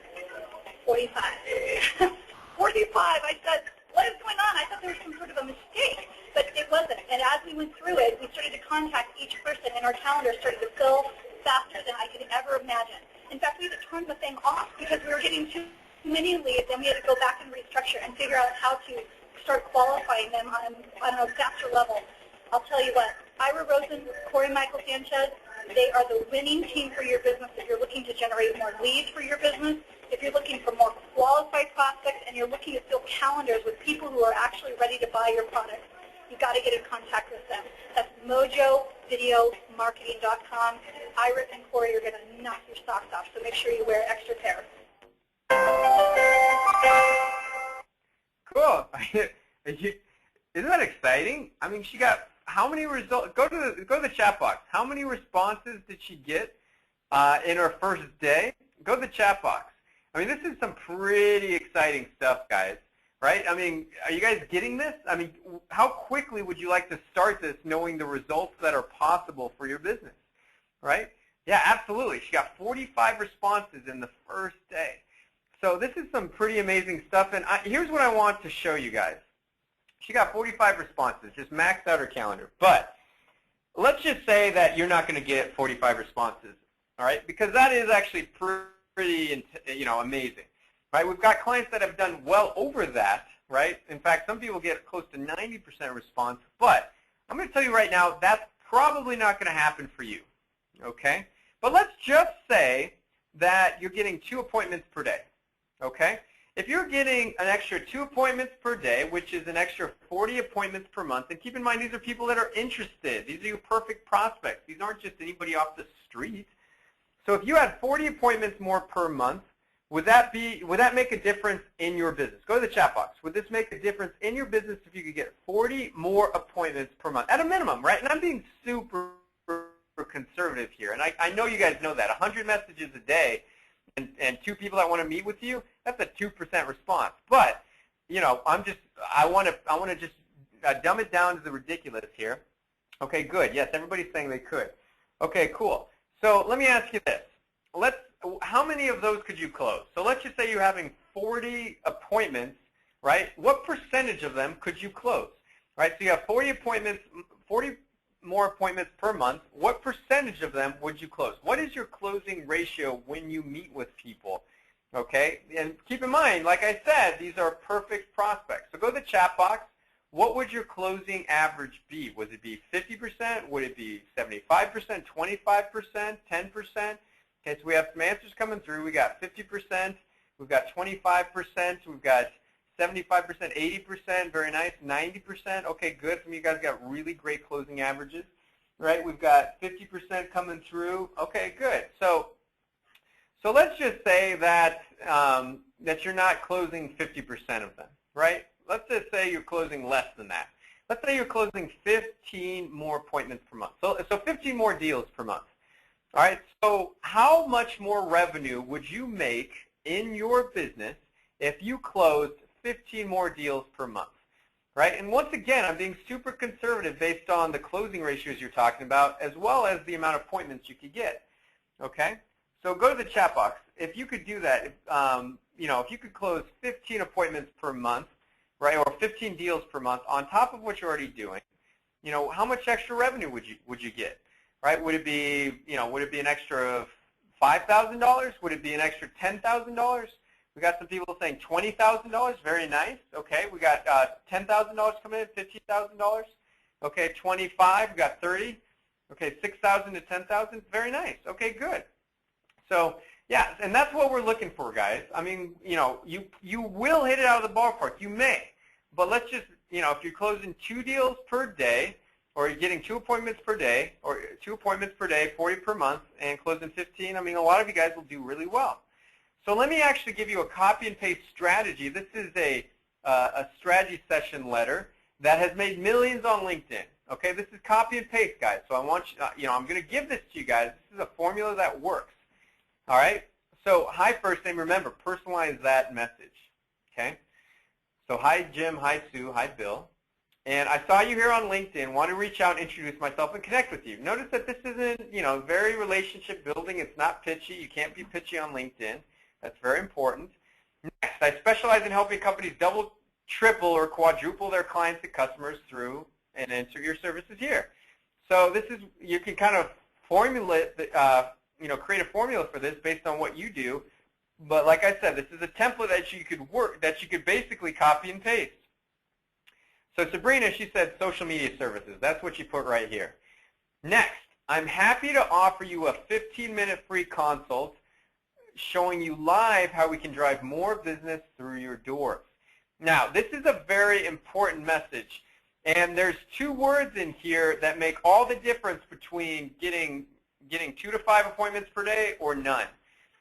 45. 45. I said, what is going on? I thought there was some sort of a mistake. But it wasn't. And as we went through it, we started to contact each person, and our calendar started to fill faster than I could ever imagine. In fact, we had to turn the thing off because we were getting too many leads, and we had to go back and restructure and figure out how to start qualifying them on a faster level. I'll tell you what, Ira Rosen, Corey Michael Sanchez, they are the winning team for your business if you're looking to generate more leads for your business, if you're looking for more qualified prospects, and you're looking to fill calendars with people who are actually ready to buy your products. You've got to get in contact with them. That's mojovideomarketing.com. Ira and Corey are going to knock your socks off, so make sure you wear extra pair. Cool. Isn't that exciting? I mean, she got how many results? Go to the chat box. How many responses did she get in her first day? Go to the chat box. I mean, this is some pretty exciting stuff, guys. Right? I mean, are you guys getting this? I mean, how quickly would you like to start this knowing the results that are possible for your business? Right? Yeah, absolutely. She got 45 responses in the first day. So this is some pretty amazing stuff. And here's what I want to show you guys. She got 45 responses, just maxed out her calendar. But let's just say that you're not going to get 45 responses, all right? Because that is actually pretty, amazing. Right? We've got clients that have done well over that, right? In fact, some people get close to 90% response, but I'm going to tell you right now, that's probably not going to happen for you, okay? But let's just say that you're getting 2 appointments per day, okay? If you're getting an extra 2 appointments per day, which is an extra 40 appointments per month, and keep in mind these are people that are interested. These are your perfect prospects. These aren't just anybody off the street. So if you had 40 appointments more per month, would that make a difference in your business? Go to the chat box. Would this make a difference in your business if you could get 40 more appointments per month at a minimum, right? And I'm being super conservative here, and I know you guys know that. 100 messages a day and 2 people that want to meet with you, that's a 2% response. But I want to just dumb it down to the ridiculous here. Okay, good. Yes, everybody's saying they could. Okay, cool. So let me ask you this. How many of those could you close? So let's just say you're having 40 appointments, right? What percentage of them could you close? Right? So you have 40 more appointments per month. What percentage of them would you close? What is your closing ratio when you meet with people? Okay? And keep in mind, like I said, these are perfect prospects. So go to the chat box. What would your closing average be? Would it be 50%? Would it be 75%, 25%, 10%? Okay, so we have some answers coming through. We got 50%, we've got 25%, we've got 75%, 80%, very nice, 90%. Okay, good. Some of you guys got really great closing averages, right? We've got 50% coming through. Okay, good. So let's just say that that you're not closing 50% of them, right? Let's just say you're closing less than that. Let's say you're closing 15 more appointments per month. So 15 more deals per month. All right, so how much more revenue would you make in your business if you closed 15 more deals per month, right? And once again, I'm being super conservative based on the closing ratios you're talking about as well as the amount of appointments you could get, okay? So go to the chat box. If you could do that, if you could close 15 appointments per month, right, or 15 deals per month on top of what you're already doing, how much extra revenue would you get? Right? Would it be, an extra $5,000? Would it be an extra $10,000? We got some people saying $20,000. Very nice. Okay, we got $10,000 coming in, $15,000. Okay, 25. We got 30. Okay, 6,000 to 10,000. Very nice. Okay, good. So yeah, and that's what we're looking for, guys. I mean, you will hit it out of the ballpark. You may, but let's just, if you're closing 2 deals per day, or you're getting 2 appointments per day, or 2 appointments per day, 40 per month, and closing 15, I mean, a lot of you guys will do really well. So let me actually give you a copy and paste strategy. This is a strategy session letter that has made millions on LinkedIn. Okay, this is copy and paste, guys. So I want you, I'm going to give this to you guys. This is a formula that works. All right. So hi, first name. Remember, personalize that message. Okay. So hi, Jim. Hi, Sue. Hi, Bill. And I saw you here on LinkedIn, want to reach out, introduce myself, and connect with you. Notice that this isn't, very relationship building. It's not pitchy. You can't be pitchy on LinkedIn. That's very important. Next, I specialize in helping companies double, triple, or quadruple their clients and customers through and enter your services here. So this is, you can kind of formulate, create a formula for this based on what you do. But like I said, this is a template that you could basically copy and paste. So Sabrina, she said social media services. That's what she put right here. Next, I'm happy to offer you a 15-minute free consult showing you live how we can drive more business through your doors. Now, this is a very important message, and there's 2 words in here that make all the difference between getting 2 to 5 appointments per day or none,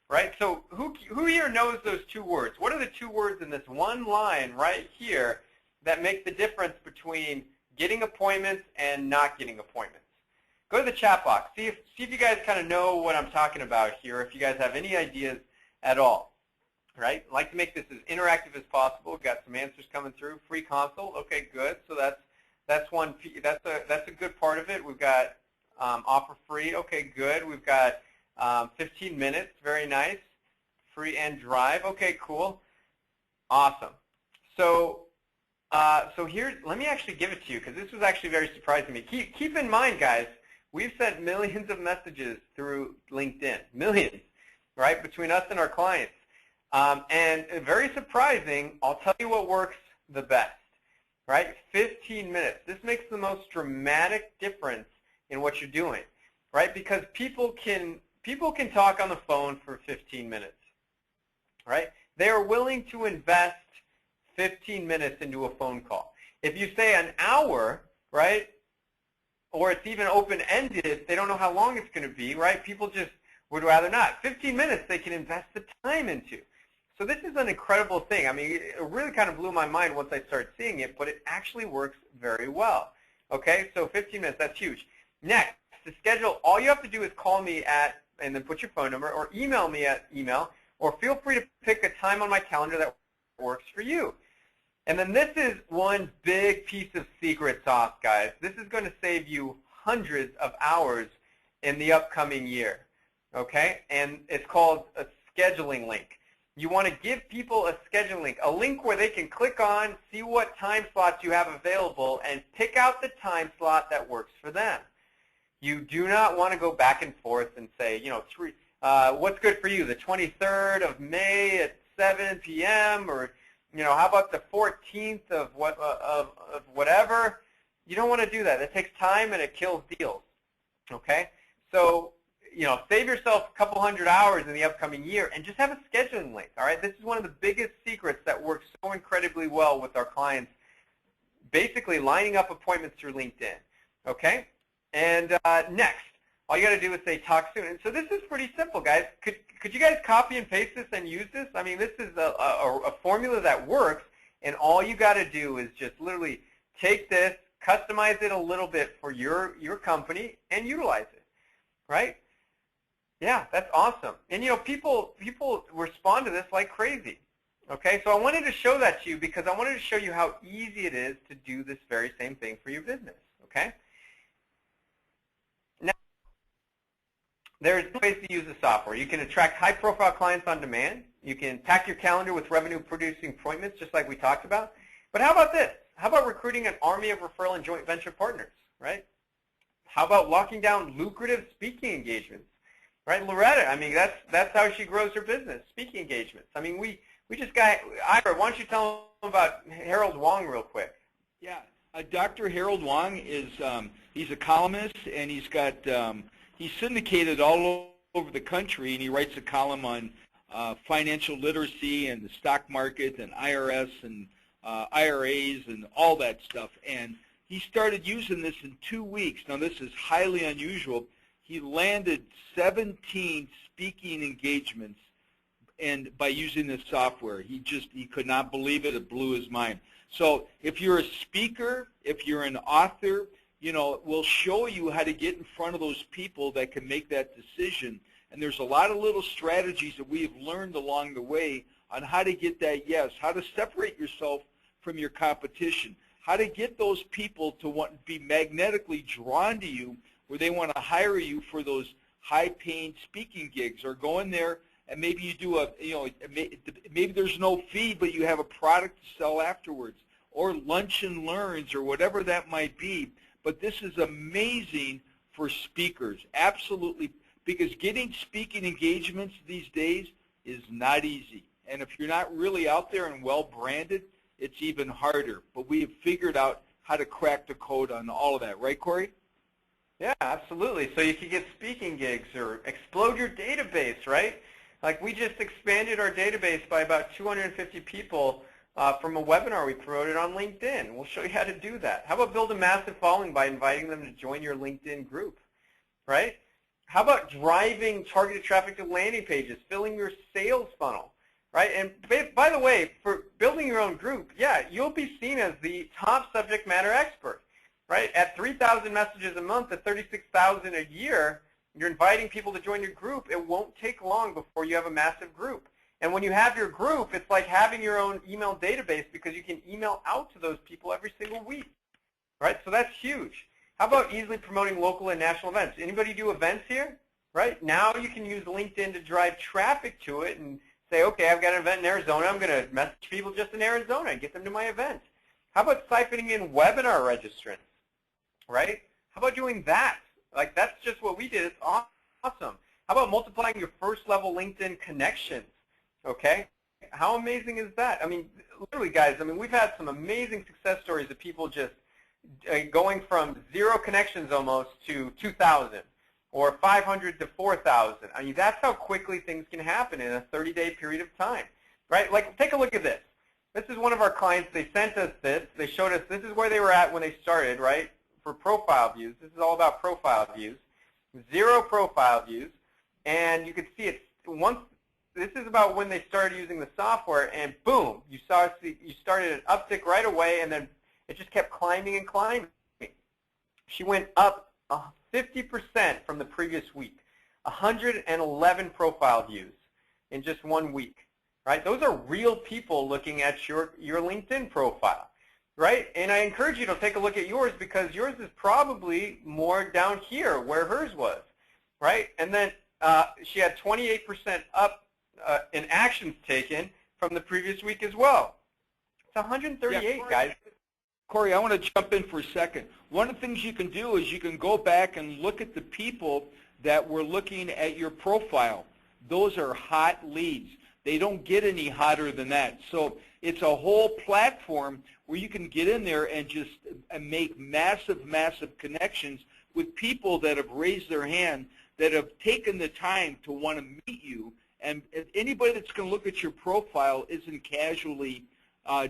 right? So who here knows those 2 words? What are the 2 words in this one line right here that make the difference between getting appointments and not getting appointments? Go to the chat box. See if you guys kind of know what I'm talking about here, if you guys have any ideas at all. Right? I'd like to make this as interactive as possible. We've got some answers coming through. Free consult. Okay, good. So that's a good part of it. We've got offer free. Okay, good. We've got 15 minutes. Very nice. Free and drive. Okay, cool. Awesome. So here, let me actually give it to you because this was actually very surprising to me. Keep in mind, guys, we've sent millions of messages through LinkedIn, millions, right, between us and our clients. And very surprising, I'll tell you what works the best, right? 15 minutes. This makes the most dramatic difference in what you're doing, right? Because people can talk on the phone for 15 minutes, right? They are willing to invest 15 minutes into a phone call. If you say an hour, right, or it's even open-ended, they don't know how long it's going to be, right? People just would rather not. 15 minutes they can invest the time into. So this is an incredible thing. I mean, it really kind of blew my mind once I started seeing it, but it actually works very well. Okay, so 15 minutes, that's huge. Next, to schedule, all you have to do is call me at, and then put your phone number, or email me at email, or feel free to pick a time on my calendar that works for you. And then this is one big piece of secret sauce, guys. This is going to save you hundreds of hours in the upcoming year, okay? And it's called a scheduling link. You want to give people a scheduling link, a link where they can click on, see what time slots you have available, and pick out the time slot that works for them. You do not want to go back and forth and say, what's good for you, the 23rd of May at 7 p.m., or how about the 14th of whatever? You don't want to do that. It takes time and it kills deals. Okay? So, save yourself a couple hundred hours in the upcoming year and just have a scheduling link. All right? This is one of the biggest secrets that works so incredibly well with our clients, basically lining up appointments through LinkedIn. Okay? And next, all you got to do is say talk soon. And so this is pretty simple, guys. Could you guys copy and paste this and use this? I mean, this is a formula that works, and all you got to do is just literally take this, customize it a little bit for your company, and utilize it, right? Yeah, that's awesome. And people respond to this like crazy. Okay, so I wanted to show that to you because I wanted to show you how easy it is to do this very same thing for your business. Okay. There's ways to use the software. You can attract high-profile clients on demand. You can pack your calendar with revenue-producing appointments, just like we talked about. But how about this? How about recruiting an army of referral and joint venture partners, right? How about locking down lucrative speaking engagements, right? Loretta, I mean, that's how she grows her business, speaking engagements. I mean, we just got, Ira, why don't you tell them about Harold Wong real quick? Yeah, Dr. Harold Wong is, he's a columnist, and he's got, he's syndicated all over the country, and he writes a column on financial literacy and the stock market and IRS and IRAs and all that stuff. And he started using this in 2 weeks. Now, this is highly unusual. He landed 17 speaking engagements and by using this software. He could not believe it. It blew his mind. So if you're a speaker, if you're an author, we'll show you how to get in front of those people that can make that decision. And there's a lot of little strategies that we've learned along the way on how to get that yes, how to separate yourself from your competition, how to get those people to be magnetically drawn to you where they want to hire you for those high-paying speaking gigs, or go in there and maybe you do maybe there's no fee, but you have a product to sell afterwards. or lunch and learns or whatever that might be. But this is amazing for speakers, absolutely, because getting speaking engagements these days is not easy. And if you're not really out there and well branded, it's even harder. But we have figured out how to crack the code on all of that. Right, Corey? Yeah, absolutely. So you can get speaking gigs or explode your database, right? Like we just expanded our database by about 250 people from a webinar we promoted on LinkedIn. We'll show you how to do that. How about build a massive following by inviting them to join your LinkedIn group, right? How about driving targeted traffic to landing pages, filling your sales funnel, right? And by the way, for building your own group, yeah, you'll be seen as the top subject matter expert, right? At 3,000 messages a month, at 36,000 a year, you're inviting people to join your group. It won't take long before you have a massive group. And when you have your group, it's like having your own email database because you can email out to those people every single week, right? So that's huge. How about easily promoting local and national events? Anybody do events here, right? Now you can use LinkedIn to drive traffic to it and say, okay, I've got an event in Arizona. I'm going to message people just in Arizona and get them to my event. How about siphoning in webinar registrants, right? How about doing that? Like that's just what we did. It's awesome. How about multiplying your first level LinkedIn connections? Okay, how amazing is that? I mean, literally, guys, I mean, we've had some amazing success stories of people just going from 0 connections almost to 2,000 or 500 to 4,000. I mean, that's how quickly things can happen in a 30-day period of time, right? Like, take a look at this. This is one of our clients. They sent us this. They showed us this is where they were at when they started, right, for profile views. This is all about profile views. 0 profile views, and you can see it's once. This is about when they started using the software, and boom, you started an uptick right away, and then it just kept climbing and climbing. She went up 50% from the previous week, 111 profile views in just 1 week, right? Those are real people looking at your LinkedIn profile, right? And I encourage you to take a look at yours because yours is probably more down here where hers was, right? And then she had 28% up in actions taken from the previous week as well. It's 138, guys. Corey, I want to jump in for a second. One of the things you can do is you can go back and look at the people that were looking at your profile. Those are hot leads. They don't get any hotter than that. So it's a whole platform where you can get in there and just make massive, massive connections with people that have raised their hand, that have taken the time to want to meet you. And anybody that's going to look at your profile isn't casually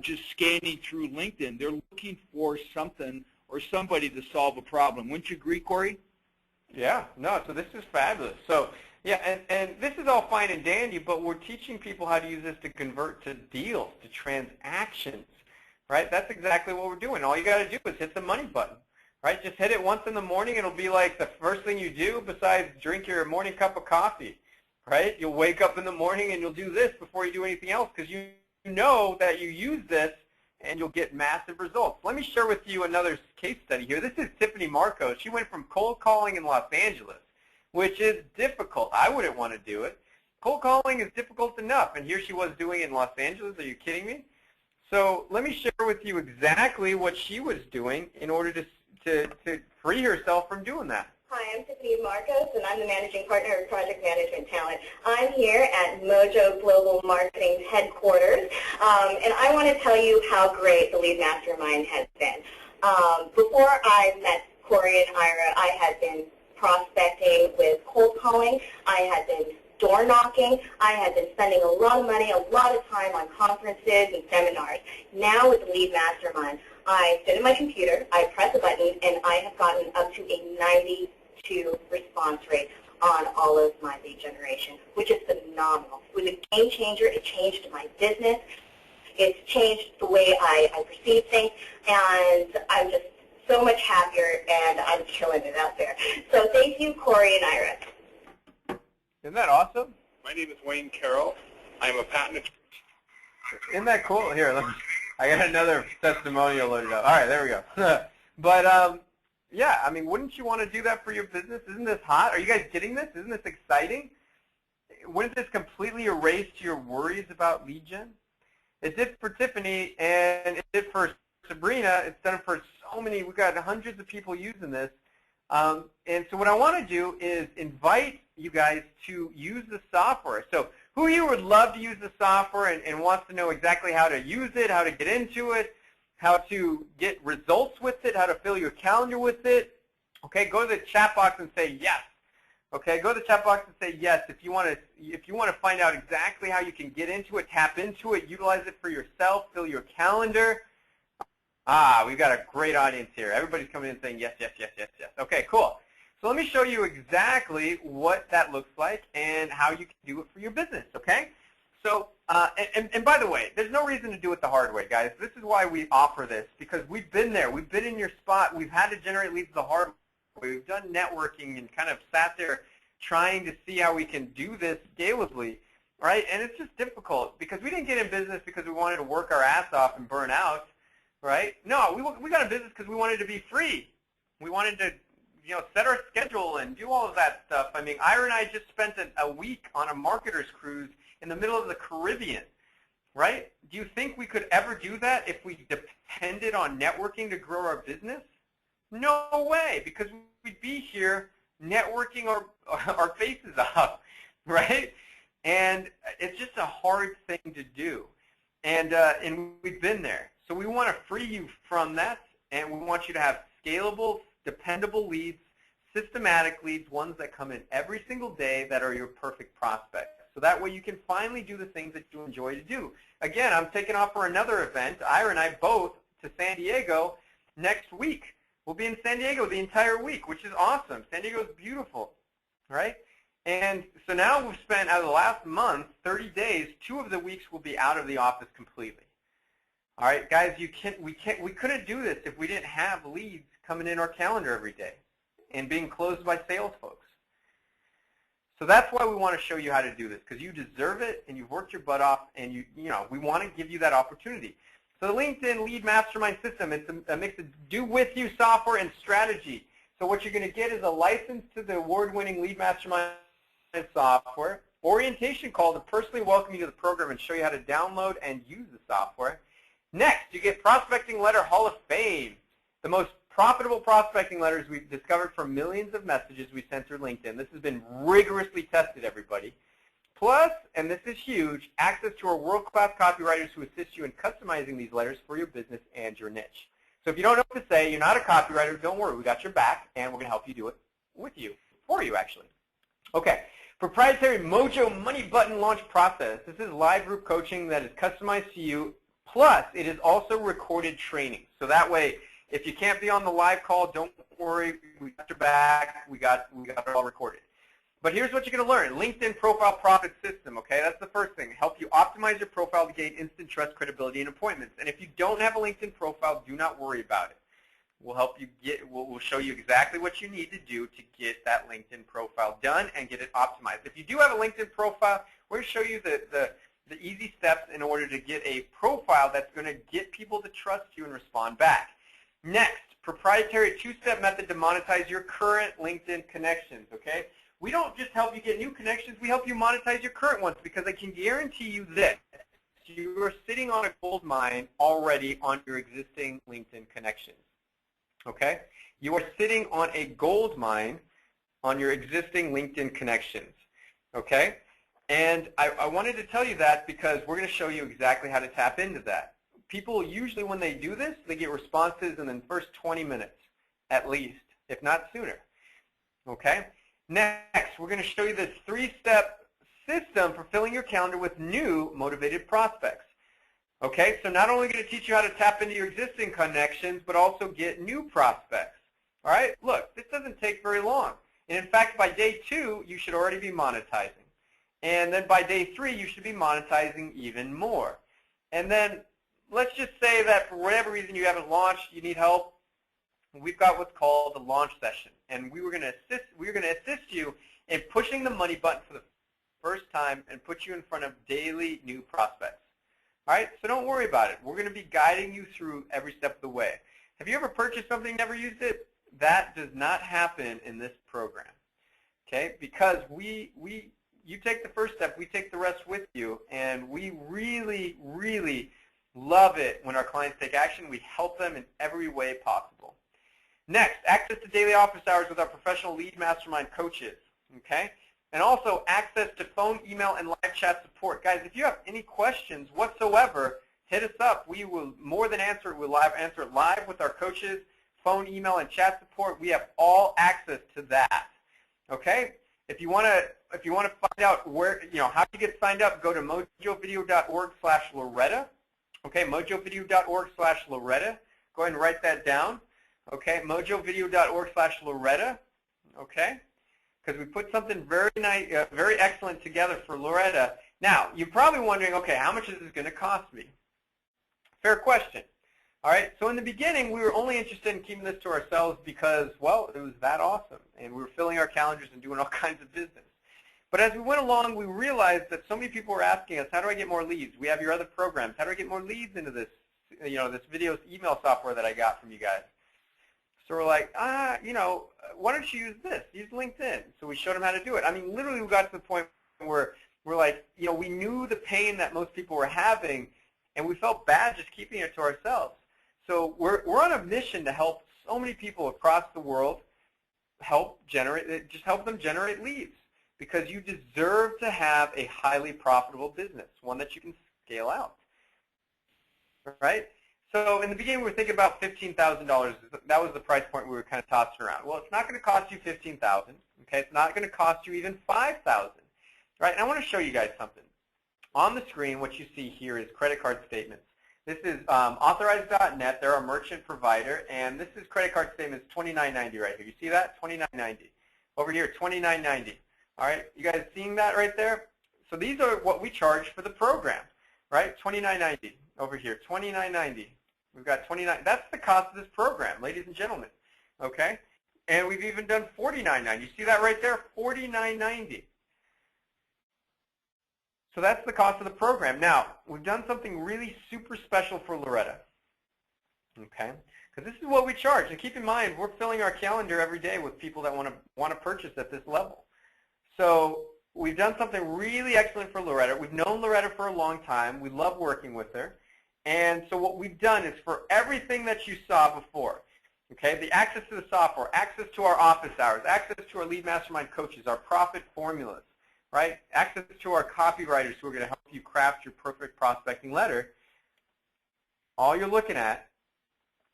just scanning through LinkedIn. They're looking for something or somebody to solve a problem. Wouldn't you agree, Corey? Yeah, no, so this is fabulous. So, yeah, and this is all fine and dandy, but we're teaching people how to use this to convert to deals, to transactions, right? That's exactly what we're doing. All you got to do is hit the money button, right? Just hit it once in the morning. It'll be like the first thing you do besides drink your morning cup of coffee. Right? You'll wake up in the morning and you'll do this before you do anything else because you know that you use this and you'll get massive results. Let me share with you another case study here. This is Tiffany Marcos. She went from cold calling in Los Angeles, which is difficult. I wouldn't want to do it. Cold calling is difficult enough, and here she was doing it in Los Angeles. Are you kidding me? So let me share with you exactly what she was doing in order to free herself from doing that. Hi, I'm Tiffany Marcos, and I'm the Managing Partner of Project Management Talent. I'm here at Mojo Global Marketing's headquarters, and I want to tell you how great the Lead Mastermind has been. Before I met Corey and Ira, I had been prospecting with cold calling. I had been door knocking. I had been spending a lot of money, a lot of time on conferences and seminars. Now with the Lead Mastermind, I sit at my computer, I press a button, and I have gotten up to a 92% response rate on all of my lead generation, which is phenomenal. It was a game changer. It changed my business. It's changed the way I perceive things, and I'm just so much happier, and I'm killing it out there. So thank you, Corey and Ira. Isn't that awesome? My name is Wayne Carroll. I'm a patent attorney. Isn't that cool? Here, I got another testimonial loaded up. All right, there we go. But yeah, I mean, wouldn't you want to do that for your business? Isn't this hot? Are you guys getting this? Isn't this exciting? Wouldn't this completely erase your worries about lead gen? It did for Tiffany, and it did for Sabrina. It's done it for so many. We've got hundreds of people using this. And so what I want to do is invite you guys to use the software. So who of you would love to use the software and wants to know exactly how to use it, how to get into it, how to get results with it, how to fill your calendar with it? Okay, go to the chat box and say yes. Okay, go to the chat box and say yes if you want to find out exactly how you can get into it, tap into it, utilize it for yourself, fill your calendar. We've got a great audience here. Everybody's coming in saying yes, yes, yes, yes, yes. Okay, cool. So let me show you exactly what that looks like and how you can do it for your business, okay? So, and by the way, there's no reason to do it the hard way, guys. This is why we offer this, because we've been there. We've been in your spot. We've had to generate leads the hard way. We've done networking and kind of sat there trying to see how we can do this scalably, right? And it's just difficult because we didn't get in business because we wanted to work our ass off and burn out. Right? No, we got in business because we wanted to be free. We wanted to, set our schedule and do all of that stuff. I mean, Ira and I just spent a week on a marketer's cruise in the middle of the Caribbean, right? Do you think we could ever do that if we depended on networking to grow our business? No way, because we'd be here networking our faces off, right? And it's just a hard thing to do. And we've been there. So we want to free you from that, and we want you to have scalable, dependable leads, systematic leads, ones that come in every single day that are your perfect prospects. So that way you can finally do the things that you enjoy to do. Again, I'm taking off for another event, Ira and I both, to San Diego next week. We'll be in San Diego the entire week, which is awesome. San Diego is beautiful, right? And so now we've spent, out of the last month, 30 days, 2 of the weeks will be out of the office completely. All right, guys, we couldn't do this if we didn't have leads coming in our calendar every day and being closed by sales folks. So that's why we want to show you how to do this, because you deserve it and you've worked your butt off, and we want to give you that opportunity. So the LinkedIn Lead Mastermind System, it's a mix of do-with-you software and strategy. So what you're going to get is a license to the award-winning Lead Mastermind software, orientation call to personally welcome you to the program and show you how to download and use the software. Next, you get Prospecting Letter Hall of Fame, the most profitable prospecting letters we've discovered from millions of messages we sent through LinkedIn. This has been rigorously tested, everybody. Plus, and this is huge, access to our world-class copywriters who assist you in customizing these letters for your business and your niche. So if you don't know what to say, you're not a copywriter, don't worry, we got your back, and we're going to help you do it with you, for you, actually. Okay, proprietary Mojo Money Button launch process. This is live group coaching that is customized to you. Plus, it is also recorded training. So that way, if you can't be on the live call, don't worry. We got your back. We got it all recorded. But here's what you're going to learn. LinkedIn Profile Profit System, okay? That's the first thing. Help you optimize your profile to gain instant trust, credibility, and appointments. And if you don't have a LinkedIn profile, do not worry about it. We'll help you we'll show you exactly what you need to do to get that LinkedIn profile done and get it optimized. If you do have a LinkedIn profile, we're going to show you the easy steps in order to get a profile that's going to get people to trust you and respond back. Next, proprietary 2-step method to monetize your current LinkedIn connections, okay? We don't just help you get new connections, we help you monetize your current ones, because I can guarantee you this. You are sitting on a gold mine already on your existing LinkedIn connections, okay? You are sitting on a gold mine on your existing LinkedIn connections, okay? And I wanted to tell you that because we're going to show you exactly how to tap into that. People usually, when they do this, they get responses in the first 20 minutes at least, if not sooner. Okay? Next, we're going to show you this 3-step system for filling your calendar with new motivated prospects. Okay? So not only going to teach you how to tap into your existing connections, but also get new prospects. All right? Look, this doesn't take very long. And in fact, by day 2, you should already be monetizing. And then by day 3, you should be monetizing even more. And then let's just say that for whatever reason you haven't launched, you need help. We've got what's called the launch session. And we're going to assist you in pushing the money button for the first time and put you in front of daily new prospects. All right? So don't worry about it. We're going to be guiding you through every step of the way. Have you ever purchased something and never used it? That does not happen in this program. Okay? Because you take the first step, we take the rest with you, and we really, really Love it when our clients take action. We help them in every way possible. Next, access to daily office hours with our professional lead mastermind coaches, okay? And also access to phone, email, and live chat support. Guys, if you have any questions whatsoever, hit us up. We will more than answer it. We'll answer it live with our coaches, phone, email, and chat support. We have all access to that, okay? If you want to find out where, how to get signed up, go to mojovideo.org/Loretta. Okay, mojovideo.org/Loretta. Go ahead and write that down. Okay, mojovideo.org/Loretta. Okay, because we put something very nice, very excellent together for Loretta. Now, you're probably wondering, okay, how much is this going to cost me? Fair question. All right, so in the beginning, we were only interested in keeping this to ourselves because, well, it was that awesome, and we were filling our calendars and doing all kinds of business. But as we went along, we realized that so many people were asking us, how do I get more leads? We have your other programs. How do I get more leads into this, this video email software that I got from you guys? So we're like, why don't you use this? Use LinkedIn. So we showed them how to do it. I mean, literally we got to the point where we're like, we knew the pain that most people were having, and we felt bad just keeping it to ourselves. So we're on a mission to help so many people across the world help them generate leads. Because you deserve to have a highly profitable business, one that you can scale out, right? So in the beginning, we were thinking about $15,000. That was the price point we were kind of tossing around. Well, it's not going to cost you $15,000. Okay, it's not going to cost you even $5,000, right? And I want to show you guys something. On the screen, what you see here is credit card statements. This is authorized.net. They're a merchant provider, and this is credit card statements $29.90 right here. You see that? $29.90. Over here, $29.90. All right, you guys seeing that right there? So these are what we charge for the program, right? $29.90 over here, $29.90. We've got $29. That's the cost of this program, ladies and gentlemen. Okay, and we've even done $49.90. You see that right there? $49.90. So that's the cost of the program. Now we've done something really super special for Loretta. Okay, because this is what we charge. And keep in mind, we're filling our calendar every day with people that want to purchase at this level. So we've done something really excellent for Loretta. We've known Loretta for a long time. We love working with her. And so what we've done is for everything that you saw before, okay, the access to the software, access to our office hours, access to our lead mastermind coaches, our profit formulas, right, access to our copywriters who are going to help you craft your perfect prospecting letter, all you're looking at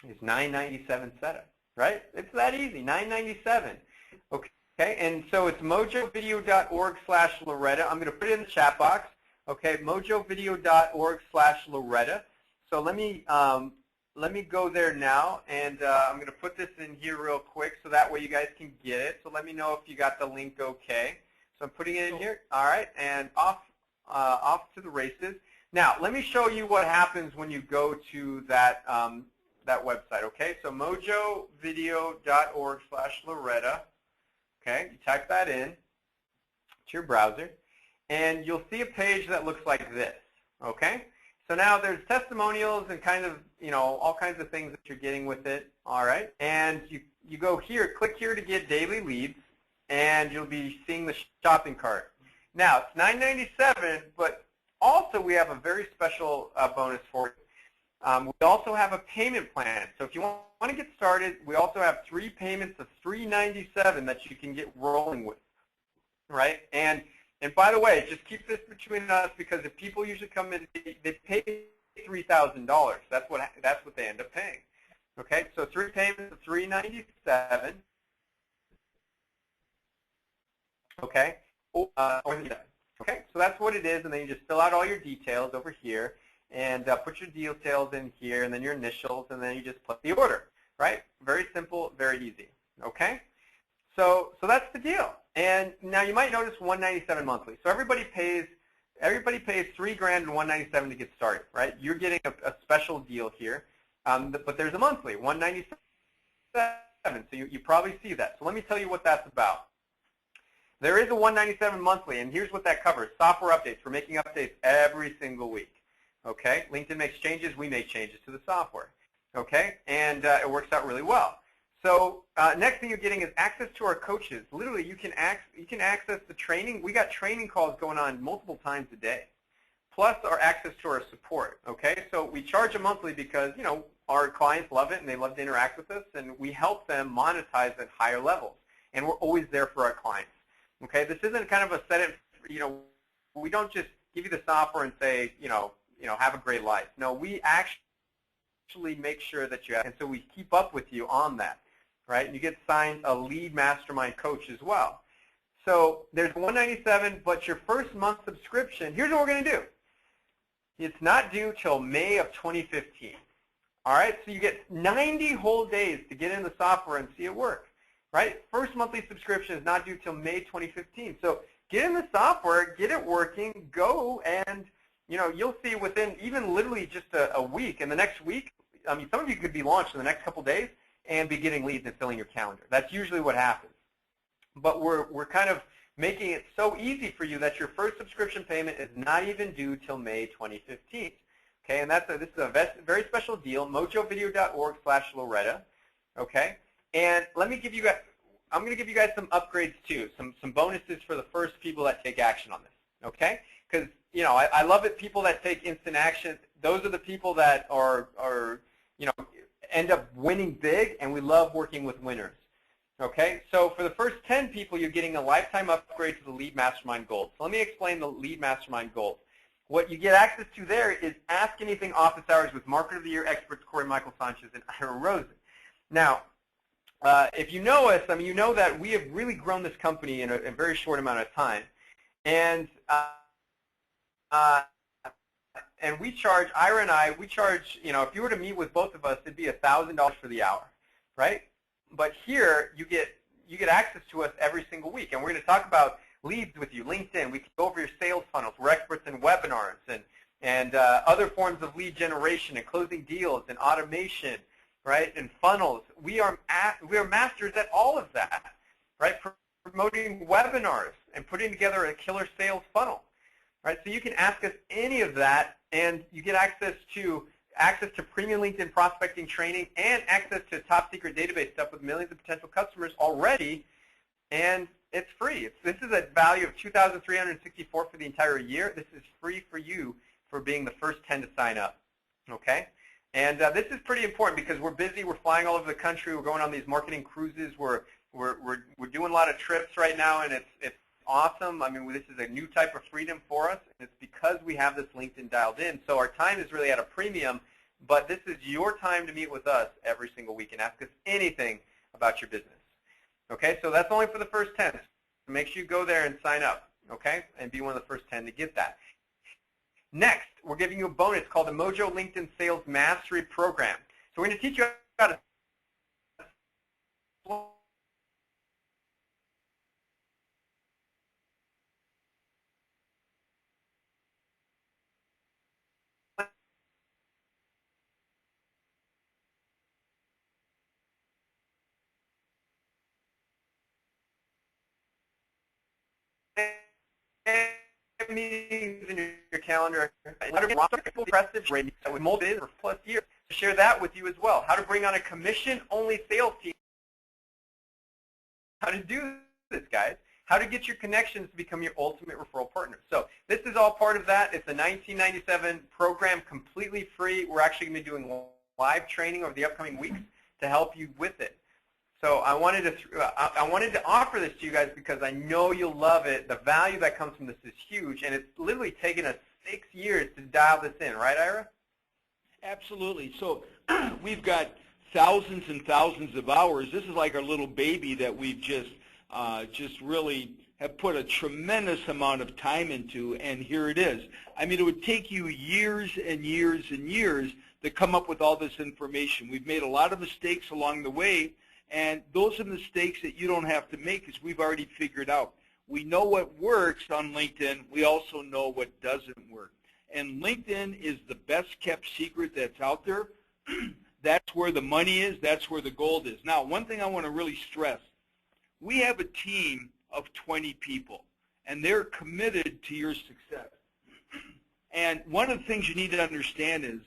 is $9.97 setup, right? It's that easy, $9.97. Okay. Okay, and so it's mojovideo.org/Loretta. I'm going to put it in the chat box. Okay, mojovideo.org/Loretta. So let me go there now, and I'm going to put this in here real quick so that way you guys can get it. So let me know if you got the link okay. So I'm putting it in here. All right, and off to the races. Now let me show you what happens when you go to that website. Okay, so mojovideo.org/Loretta. Okay, you type that in to your browser, and you'll see a page that looks like this. Okay, so now there's testimonials and kind of, all kinds of things that you're getting with it. All right, and you go here, click here to get daily leads, and you'll be seeing the shopping cart. Now it's $9.97, but also we have a very special bonus for you. We also have a payment plan. So if you want to get started, we also have 3 payments of $397 that you can get rolling with, right? And by the way, just keep this between us, because if people usually come in, they pay $3,000. That's what they end up paying. Okay, so 3 payments of $397. Okay, okay, so that's what it is, and then you just fill out all your details over here. And put your details in here, and then your initials, and then you just put the order, right? Very simple, very easy. Okay, so that's the deal. And now you might notice $197 monthly. So everybody pays $3,000 and $197 to get started, right? You're getting a special deal here, but there's a monthly $197. So you probably see that. So let me tell you what that's about. There is a $197 monthly, and here's what that covers: software updates. We're making updates every single week. Okay, LinkedIn makes changes, we make changes to the software. Okay, and it works out really well. So next thing you're getting is access to our coaches. Literally, you can access the training. We got training calls going on multiple times a day. plus our access to our support. Okay, so we charge them monthly because our clients love it and they love to interact with us, and we help them monetize at higher levels. And we're always there for our clients. Okay, this isn't kind of a set it. We don't just give you the software and say have a great life. No, we actually make sure that you have, and so we keep up with you on that, right? And you get signed a lead mastermind coach as well. So there's $197, but your first month subscription, here's what we're going to do. It's not due till May of 2015. All right, so you get 90 whole days to get in the software and see it work, right? First monthly subscription is not due till May 2015. So get in the software, get it working, go, and you'll see within even literally just a week. And the next week, I mean, some of you could be launched in the next couple days and be getting leads and filling your calendar. That's usually what happens. But we're kind of making it so easy for you that your first subscription payment is not even due till May 2015. Okay, and this is a very special deal, mojovideo.org/Loretta. Okay, and let me give you guys, I'm going to give you guys some upgrades too, some bonuses for the first people that take action on this. Okay, because I love it. People that take instant action, those are the people that are end up winning big, and we love working with winners. Okay, so for the first 10 people, you're getting a lifetime upgrade to the Lead Mastermind Gold. So let me explain the Lead Mastermind Gold. What you get access to there is Ask Anything Office Hours with Marketer of the Year experts Corey Michael Sanchez and Ira Rosen. Now, if you know us, I mean, you know that we have really grown this company in a very short amount of time. And we charge, Ira and I, we charge, if you were to meet with both of us, it'd be $1,000 for the hour, right? But here, you get access to us every single week. And we're going to talk about leads with you, LinkedIn. We can go over your sales funnels. We're experts in webinars and other forms of lead generation and closing deals and automation, right? And funnels. We are masters at all of that, right? Promoting webinars and putting together a killer sales funnel, right? So you can ask us any of that, and you get access to premium LinkedIn prospecting training and access to top secret database stuff with millions of potential customers already, and it's free. This is a value of $2,364 for the entire year. This is free for you for being the first 10 to sign up, okay? And this is pretty important because we're busy. We're flying all over the country. We're going on these marketing cruises. We're doing a lot of trips right now, and it's awesome. I mean, this is a new type of freedom for us, and it's because we have this LinkedIn dialed in. So our time is really at a premium, but this is your time to meet with us every single week and ask us anything about your business. Okay, so that's only for the first 10. So make sure you go there and sign up, okay, and be one of the first 10 to get that. Next, we're giving you a bonus called the Mojo LinkedIn Sales Mastery Program. So we're going to teach you how to meetings in your calendar, impressive rate with multiple for plus years. To share that with you as well. How to bring on a commission-only sales team. How to do this, guys. How to get your connections to become your ultimate referral partner. So this is all part of that. It's a $19.97 program, completely free. We're actually going to be doing live training over the upcoming weeks to help you with it. So I wanted to offer this to you guys because I know you'll love it. The value that comes from this is huge, and it's literally taken us 6 years to dial this in, right, Ira? Absolutely. So we've got thousands and thousands of hours. This is like our little baby that we've just really have put a tremendous amount of time into, and here it is. I mean, it would take you years and years and years to come up with all this information. We've made a lot of mistakes along the way, and those are mistakes that you don't have to make because we've already figured out. We know what works on LinkedIn. We also know what doesn't work. And LinkedIn is the best kept secret that's out there. That's where the money is. That's where the gold is. Now, one thing I want to really stress, we have a team of 20 people, and they're committed to your success. And one of the things you need to understand is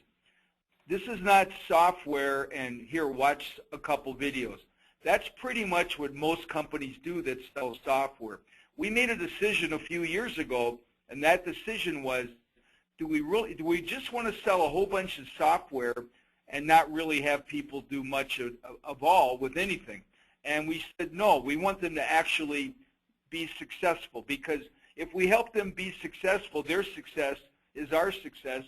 this is not software and here, watch a couple videos. That's pretty much what most companies do that sell software. We made a decision a few years ago, and that decision was do we just want to sell a whole bunch of software and not really have people do much of all with anything? And we said, no, we want them to actually be successful, because if we help them be successful, their success is our success,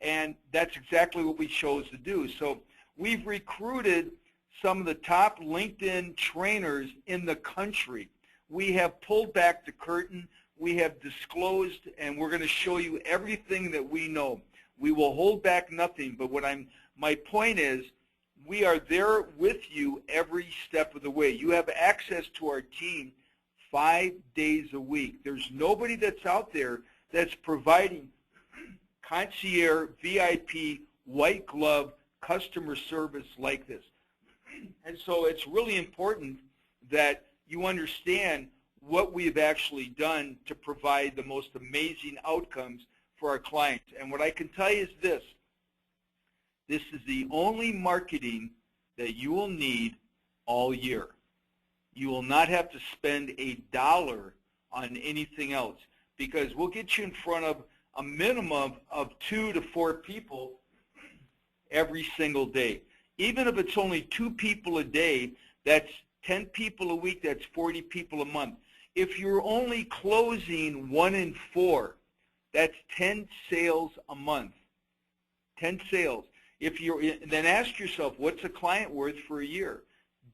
and that's exactly what we chose to do. So we've recruited some of the top LinkedIn trainers in the country. We have pulled back the curtain. We have disclosed, and we're going to show you everything that we know. We will hold back nothing, but my point is, we are there with you every step of the way. You have access to our team 5 days a week. There's nobody that's out there that's providing concierge, VIP, white glove customer service like this. And so it's really important that you understand what we've actually done to provide the most amazing outcomes for our clients. And what I can tell you is this. This is the only marketing that you will need all year. You will not have to spend $1 on anything else, because we'll get you in front of a minimum of 2 to 4 people every single day. Even if it's only 2 people a day, that's 10 people a week, that's 40 people a month. If you're only closing 1 in 4, that's 10 sales a month. 10 sales. If you're, then ask yourself, what's a client worth for a year?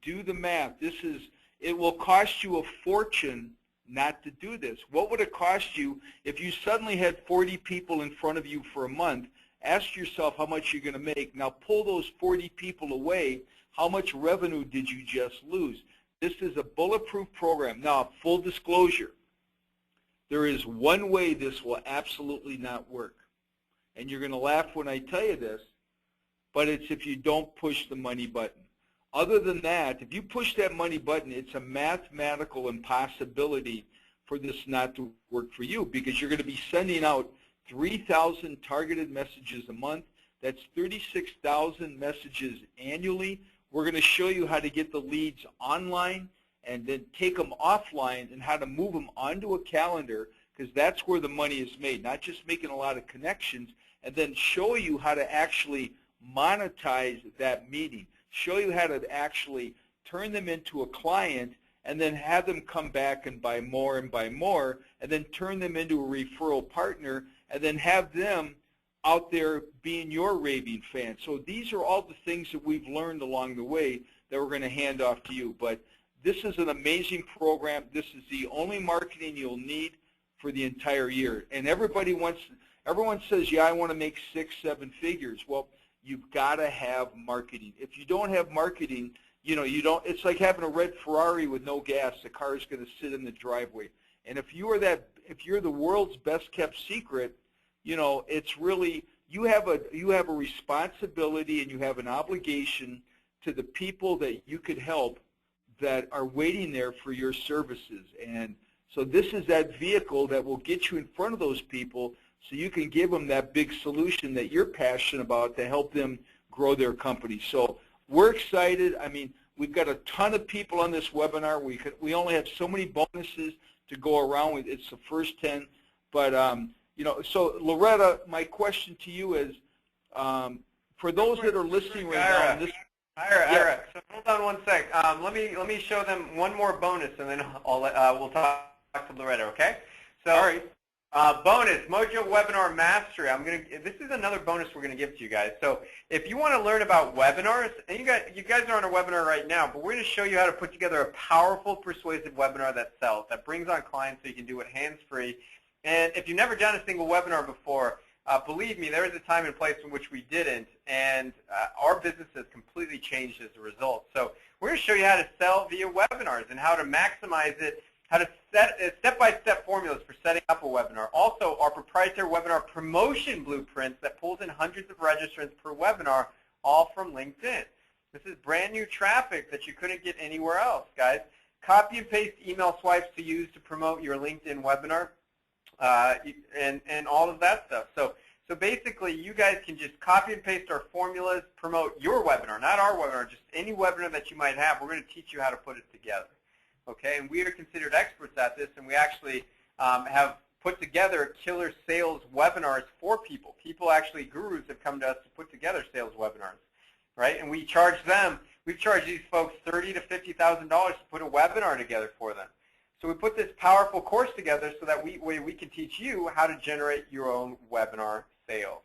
Do the math. It will cost you a fortune not to do this. What would it cost you if you suddenly had 40 people in front of you for a month? Ask yourself how much you're going to make. Now pull those 40 people away. How much revenue did you just lose? This is a bulletproof program. Now, full disclosure, there is one way this will absolutely not work. And you're going to laugh when I tell you this, but it's if you don't push the money button. Other than that, if you push that money button, it's a mathematical impossibility for this not to work for you, because you're going to be sending out 3,000 targeted messages a month. That's 36,000 messages annually. We're going to show you how to get the leads online and then take them offline, and how to move them onto a calendar, because that's where the money is made, not just making a lot of connections, and then show you how to actually monetize that meeting, show you how to actually turn them into a client, and then have them come back and buy more, and then turn them into a referral partner, and then have them out there being your raving fan. So these are all the things that we've learned along the way that we're going to hand off to you. But this is an amazing program. This is the only marketing you'll need for the entire year. And everyone says, yeah, I want to make 6, 7 figures. Well, you've got to have marketing. If you don't have marketing, it's like having a red Ferrari with no gas. The car is going to sit in the driveway. And if you're the world's best kept secret, it's really, you have a responsibility and you have an obligation to the people that you could help that are waiting there for your services. And so this is that vehicle that will get you in front of those people so you can give them that big solution that you're passionate about to help them grow their company. So we're excited. I mean, we've got a ton of people on this webinar. We only have so many bonuses to go around with. It's the first 10. But, so Loretta, my question to you is, for those that are listening right now, Ira, so hold on one sec. Let me show them one more bonus, and then we'll talk to Loretta. Okay? So, all right. Bonus, Mojo Webinar Mastery. This is another bonus we're going to give to you guys. So if you want to learn about webinars, and you guys are on a webinar right now, but we're going to show you how to put together a powerful, persuasive webinar that sells, that brings on clients so you can do it hands-free. And if you've never done a single webinar before, believe me, there is a time and place in which we didn't, and our business has completely changed as a result. So we're going to show you how to sell via webinars and how to maximize it, how to set step-by-step formulas for setting up a webinar. Also, our proprietary webinar promotion blueprints that pulls in hundreds of registrants per webinar, all from LinkedIn. This is brand new traffic that you couldn't get anywhere else, guys. Copy and paste email swipes to use to promote your LinkedIn webinar, and all of that stuff. So basically, you guys can just copy and paste our formulas, promote your webinar, not our webinar, just any webinar that you might have. We're going to teach you how to put it together. Okay, and we are considered experts at this, and we actually have put together killer sales webinars for people. People actually, gurus have come to us to put together sales webinars, right? And we charge them, we've charged these folks $30,000 to $50,000 to put a webinar together for them. So we put this powerful course together so that we can teach you how to generate your own webinar sales.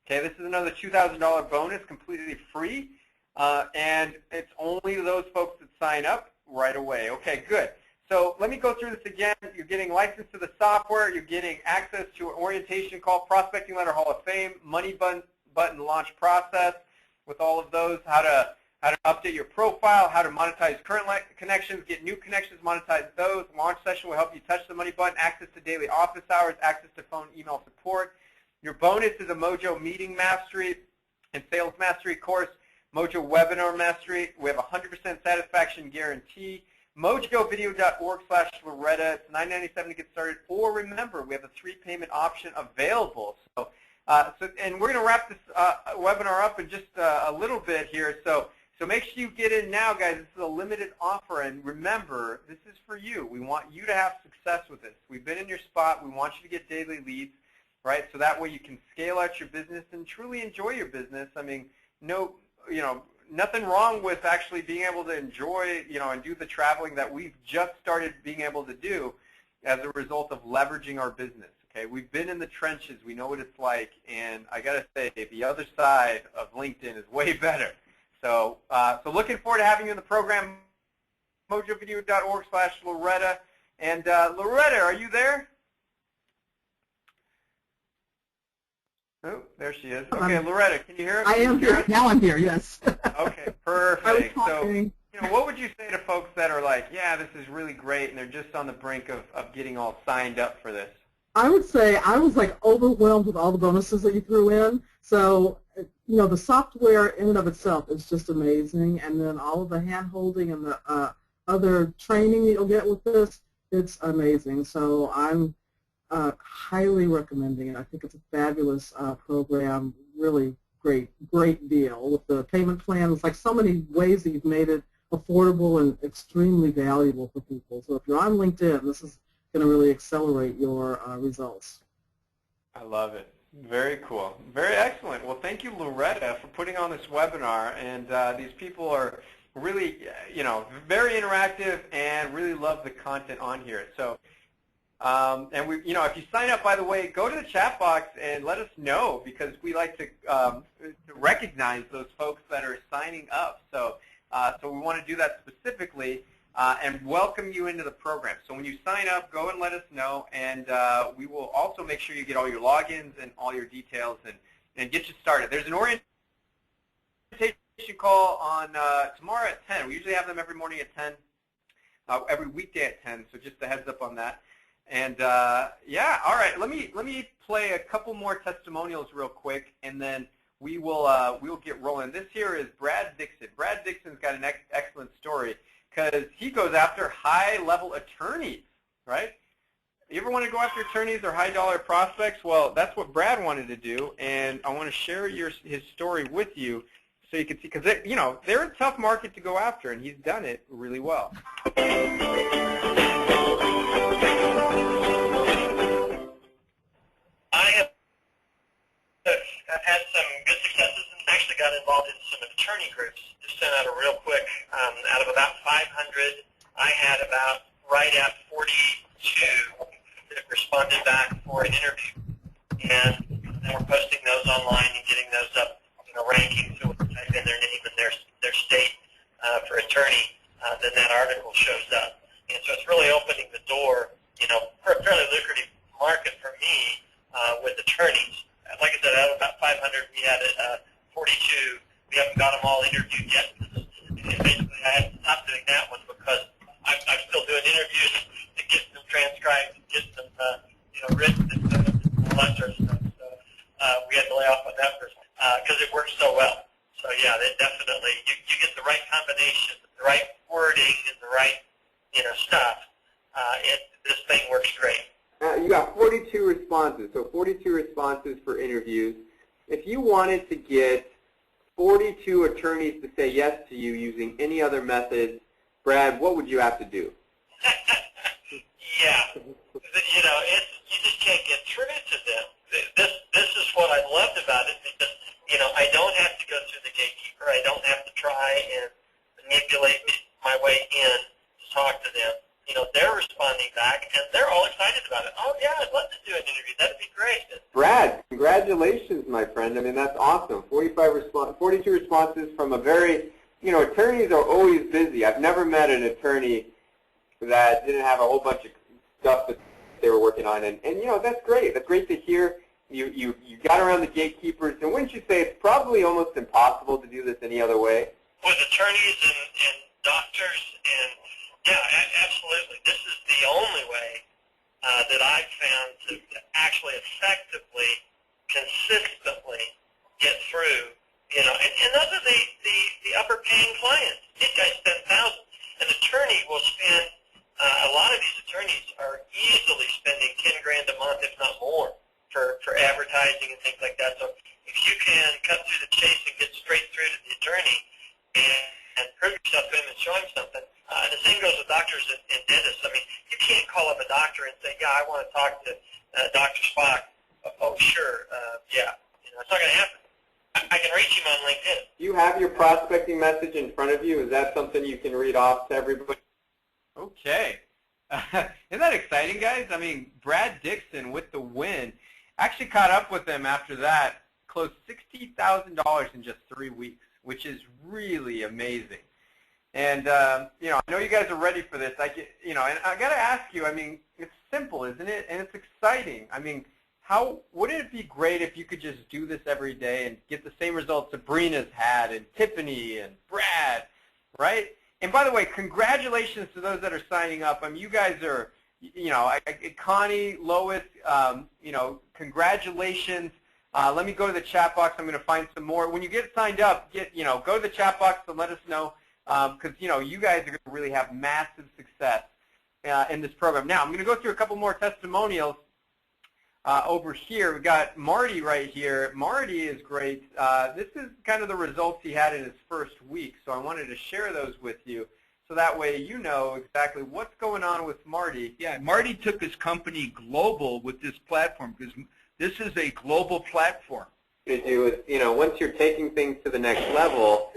Okay, this is another $2,000 bonus, completely free, and it's only those folks that sign up right away. Okay, good. So let me go through this again. You're getting license to the software. You're getting access to an orientation call, prospecting letter, Hall of Fame, money button launch process with all of those, how to update your profile, how to monetize current connections, get new connections, monetize those. Launch session will help you touch the money button, access to daily office hours, access to phone, email support. Your bonus is a Mojo Meeting Mastery and Sales Mastery course, Mojo Webinar Mastery. We have a 100% satisfaction guarantee. MojoVideo.org/Loretta. It's $9.97 to get started. Or remember, we have a 3-payment option available. So, and we're going to wrap this webinar up in just a little bit here. So make sure you get in now, guys. This is a limited offer, and remember, this is for you. We want you to have success with this. We've been in your spot. We want you to get daily leads, right? So that way you can scale out your business and truly enjoy your business. I mean, nothing wrong with actually being able to enjoy, and do the traveling that we've just started being able to do as a result of leveraging our business. Okay, we've been in the trenches. We know what it's like, and I got to say, the other side of LinkedIn is way better. So, looking forward to having you in the program. MojoVideo.org/Loretta. And Loretta, are you there? Oh, there she is. Okay, Loretta, can you hear us? I am here. Now I'm here, yes. Okay, perfect. So, what would you say to folks that are like, yeah, this is really great, and they're just on the brink of getting all signed up for this? I would say I was like overwhelmed with all the bonuses that you threw in. So, the software in and of itself is just amazing, and then all of the hand-holding and the other training you'll get with this, it's amazing. So I'm highly recommending it. I think it's a fabulous program, really great deal with the payment plan. It's like so many ways that you've made it affordable and extremely valuable for people. So if you're on LinkedIn, this is going to really accelerate your results. I love it. Very cool. Very excellent. Well, thank you, Loretta, for putting on this webinar. And these people are really, very interactive and really love the content on here. So, and we, if you sign up, by the way, go to the chat box and let us know, because we like to recognize those folks that are signing up. So, so we want to do that specifically. And welcome you into the program. So when you sign up, go and let us know, and we will also make sure you get all your logins and all your details and get you started. There's an orientation call on tomorrow at 10. We usually have them every morning at 10, every weekday at 10, so just a heads up on that. And yeah, all right, let me play a couple more testimonials real quick, and then we will get rolling. This here is Brad Dixon. Brad Dixon's got an excellent story, because he goes after high-level attorneys, right? You ever want to go after attorneys or high-dollar prospects? Well, that's what Brad wanted to do, and I want to share his story with you so you can see, because they're a tough market to go after, and he's done it really well. I've had some good successes and actually got involved in some attorney groups. Just sent out a real quick, out of about 500, I had about right at 42 that responded back for an interview. And then we're posting those online and getting those up, ranking, so when you type in their name and their state for attorney, then that article shows up. And so it's really opening the door, for a fairly lucrative market for me with attorneys. Like I said, out of about 500, we had 42. We haven't got them all interviewed yet. And basically, I had to stop doing that one because I'm still doing interviews to get them transcribed, get them, written, and all that sort of stuff. So we had to lay off on that person because it works so well. So yeah, they definitely, you get the right combination, the right wording, and the right, stuff. This thing works great. You got 42 responses, so 42 responses for interviews. If you wanted to get 42 attorneys to say yes to you using any other methods, Brad, what would you have to do? Yeah, you just oh, yeah, I'd love to do an interview. That'd be great. Brad, congratulations, my friend. I mean, that's awesome. 42 responses from a very, attorneys are always busy. I've never met an attorney that didn't have a whole bunch of stuff that they were working on. And that's great. That's great to hear. You got around the gatekeepers. And wouldn't you say it's probably almost impossible to do this any other way? With attorneys and doctors, and yeah, absolutely. This is the only way that I've found to actually effectively, consistently get through, and those are the upper paying clients. These guys spend thousands. An attorney will spend, a lot of these attorneys are easily spending 10 grand a month, if not more, for advertising and things like that. So if you can cut through the chase and get straight through to the attorney and prove yourself to him and show him something, the same goes with doctors and dentists. I mean, you can't call up a doctor and say, yeah, I want to talk to Dr. Spock. Oh, sure, yeah. It's not going to happen. I can reach him on LinkedIn. Do you have your prospecting message in front of you? Is that something you can read off to everybody? Okay. Isn't that exciting, guys? I mean, Brad Dixon with the win. Actually caught up with him after that, closed $60,000 in just 3 weeks, which is really amazing. And, I know you guys are ready for this. And I got to ask you, I mean, it's simple, isn't it? And it's exciting. I mean, wouldn't it be great if you could just do this every day and get the same results Sabrina's had and Tiffany and Brad, right? And by the way, congratulations to those that are signing up. I mean, you guys are, Connie, Lois, congratulations. Let me go to the chat box. I'm going to find some more. When you get signed up, go to the chat box and let us know because, you guys are going to really have massive success in this program. Now, I'm going to go through a couple more testimonials over here. We've got Marty right here. Marty is great. This is kind of the results he had in his first week, so I wanted to share those with you so that way you know exactly what's going on with Marty. Yeah, Marty took his company global with this platform because this is a global platform. To do is, once you're taking things to the next level.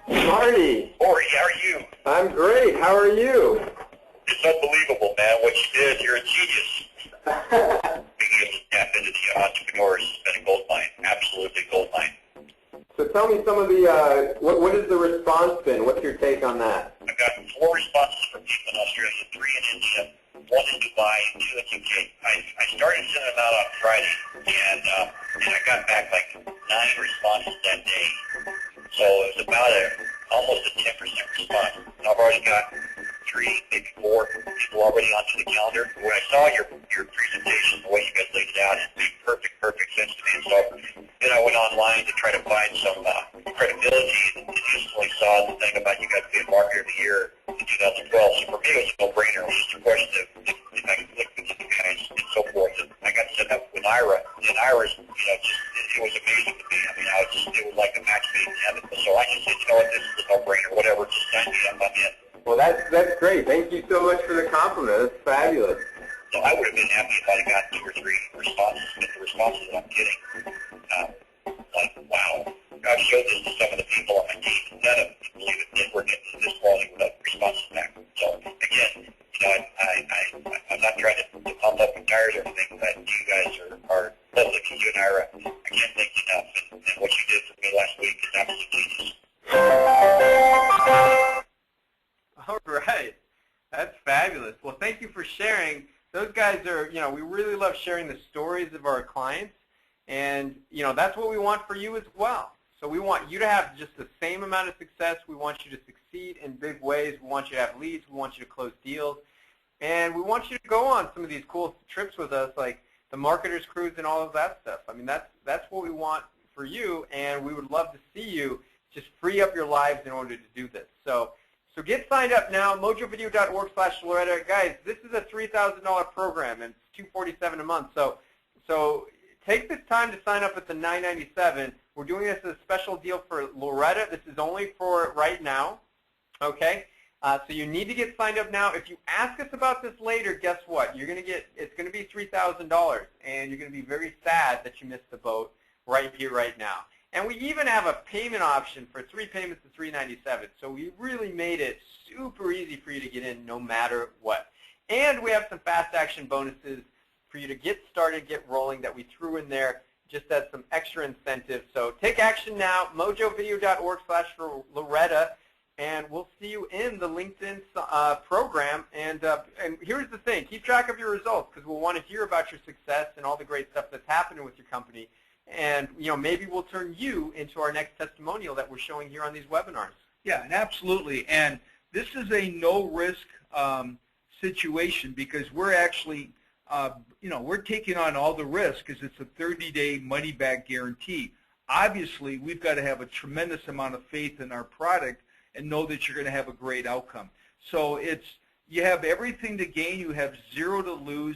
Marty. Ori, how are you? I'm great. How are you? It's unbelievable, man. What you did, you're a genius. Being able to tap into the entrepreneurs has been a gold mine, absolutely gold mine. So tell me some of the, what has the response been? What's your take on that? I've got 4 responses from people in Australia, 3 in India, 1 in Dubai, and 2 in UK. I started sending them out on Friday, and I got back like 9 responses that day. So it was about almost a 10% response. And I've already got 3, maybe 4 people already onto the calendar. When I saw your presentation, the way you guys laid it out, it made perfect sense to me. And so then I went online to try to find some credibility and instantly saw the thing about you guys being Marketer of the Year in 2012. So for me, it was a no-brainer. It was just a question of if I could click with you guys and so forth. And I got set up with Ira. And Ira's, it was amazing to me. I mean, it was like a match made in heaven. So I just said, this is a no-brainer. Whatever, just sign me up. I'm in. Well, that's great. Thank you so much for the compliment. That's fabulous. So I would have been happy if I had gotten 2 or 3 responses, but the responses that I'm getting, wow. I've showed this to some of the people on my team, and none of them believe it, that we're getting this quality without responses back. So, again, I'm not trying to pump up the tires or anything, but you guys are lovely. You and Ira, I can't thank you enough. And what you did for me last week is absolutely genius. All right. That's fabulous. Well, thank you for sharing. Those guys are, we really love sharing the stories of our clients. And, that's what we want for you as well. So we want you to have just the same amount of success. We want you to succeed in big ways. We want you to have leads. We want you to close deals. And we want you to go on some of these cool trips with us, like the Marketers Cruise and all of that stuff. I mean, that's what we want for you. And we would love to see you just free up your lives in order to do this. So get signed up now, mojovideo.org/Loretta. Guys, this is a $3,000 program, and it's $247 a month. So take this time to sign up at the $997. We're doing this as a special deal for Loretta. This is only for right now, okay? So you need to get signed up now. If you ask us about this later, guess what? It's going to be $3,000, and you're going to be very sad that you missed the boat right here, right now. And we even have a payment option for 3 payments of $397. So we really made it super easy for you to get in no matter what. And we have some fast action bonuses for you to get started, get rolling that we threw in there just as some extra incentive. So take action now, mojovideo.org/Loretta, and we'll see you in the LinkedIn program. And here's the thing, keep track of your results because we'll want to hear about your success and all the great stuff that's happening with your company. And maybe we'll turn you into our next testimonial that we're showing here on these webinars. Yeah, and absolutely. And this is a no-risk situation because we're actually we're taking on all the risk because it's a 30-day money-back guarantee. Obviously, we've got to have a tremendous amount of faith in our product and know that you're going to have a great outcome. So you have everything to gain. You have zero to lose.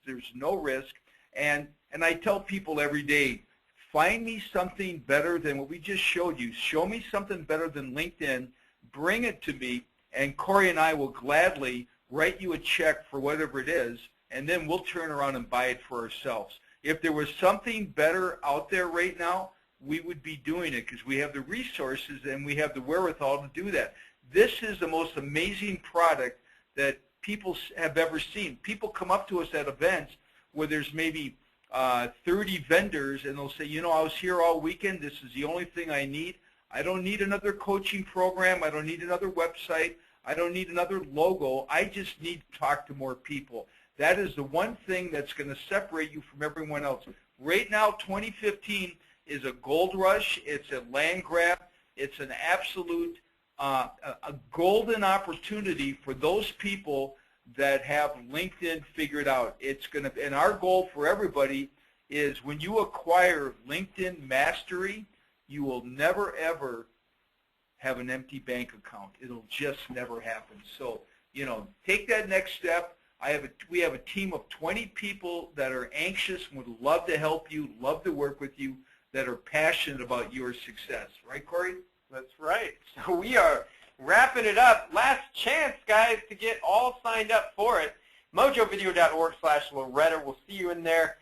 There's no risk. And I tell people every day, find me something better than what we just showed you. Show me something better than LinkedIn. Bring it to me, and Corey and I will gladly write you a check for whatever it is, and then we'll turn around and buy it for ourselves. If there was something better out there right now, we would be doing it because we have the resources and we have the wherewithal to do that. This is the most amazing product that people have ever seen. People come up to us at events where there's maybe 30 vendors, and they'll say, I was here all weekend. This is the only thing I need. I don't need another coaching program. I don't need another website. I don't need another logo. I just need to talk to more people. That is the one thing that's going to separate you from everyone else. Right now, 2015 is a gold rush. It's a land grab. It's an absolute a golden opportunity for those people that have LinkedIn figured out. It's going to, and our goal for everybody is when you acquire LinkedIn Mastery, you will never ever have an empty bank account. It'll just never happen. So, take that next step. We have a team of 20 people that are anxious and would love to help you, love to work with you, that are passionate about your success. Right, Corey? That's right. So we are wrapping it up. Last chance, guys, to get all signed up for it. mojovideo.org/Loretta. We'll see you in there.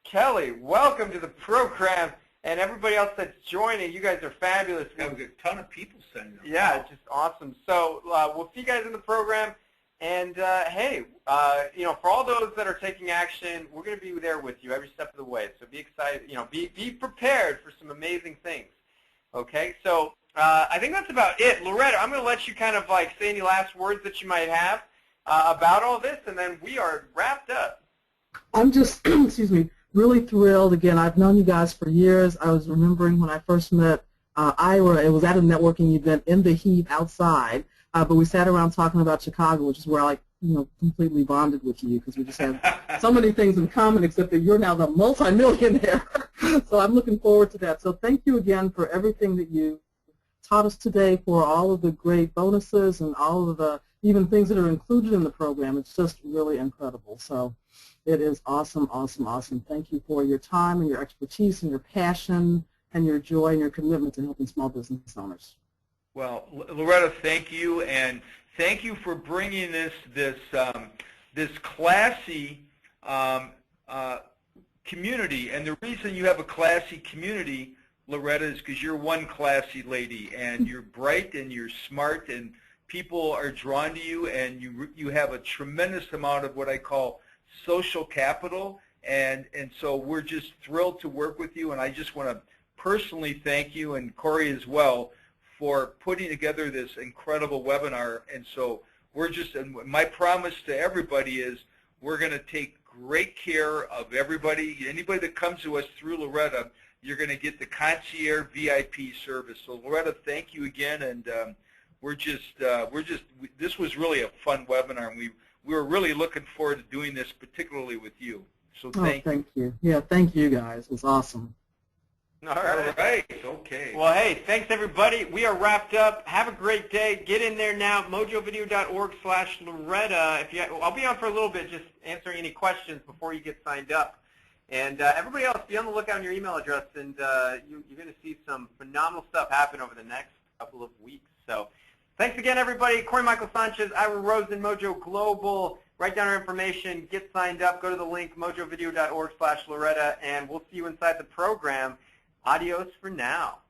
Kelly, welcome to the program. And everybody else that's joining, you guys are fabulous. We have a ton of people signing up. Yeah, it's just awesome. So we'll see you guys in the program. And, hey, for all those that are taking action, we're going to be there with you every step of the way. So be excited, be prepared for some amazing things. Okay, so I think that's about it. Loretta, I'm going to let you kind of say any last words that you might have about all this, and then we are wrapped up. I'm just, excuse me, really thrilled. Again, I've known you guys for years. I was remembering when I first met Ira. It was at a networking event in the heat outside, but we sat around talking about Chicago, which is where I completely bonded with you because we just have so many things in common, except that you're now the multimillionaire. So I'm looking forward to that. So thank you again for everything that you taught us today, for all of the great bonuses and all of the even things that are included in the program. It's just really incredible. So it is awesome, awesome, awesome. Thank you for your time and your expertise and your passion and your joy and your commitment to helping small business owners. Well, Loretta, thank you, and thank you for bringing this classy community. And the reason you have a classy community, Loretta, is because you're one classy lady, and you're bright and you're smart, and people are drawn to you, and you have a tremendous amount of what I call social capital, and so we're just thrilled to work with you, and I just want to personally thank you, and Corey as well, for putting together this incredible webinar. And so and my promise to everybody is we're going to take great care of everybody. Anybody that comes to us through Loretta, you're going to get the concierge VIP service. So Loretta, thank you again, and this was really a fun webinar, and we were really looking forward to doing this, particularly with you. So thank you. Yeah, thank you guys. It was awesome. All right. Okay. Well, hey, thanks everybody. We are wrapped up. Have a great day. Get in there now. mojovideo.org/Loretta. I'll be on for a little bit, just answering any questions before you get signed up. And everybody else, be on the lookout on your email address, and you're going to see some phenomenal stuff happen over the next couple of weeks. So, thanks again, everybody. Corey Michael Sanchez, Ira Rosen, Mojo Global. Write down our information. Get signed up. Go to the link mojovideo.org/Loretta, and we'll see you inside the program. Adios for now.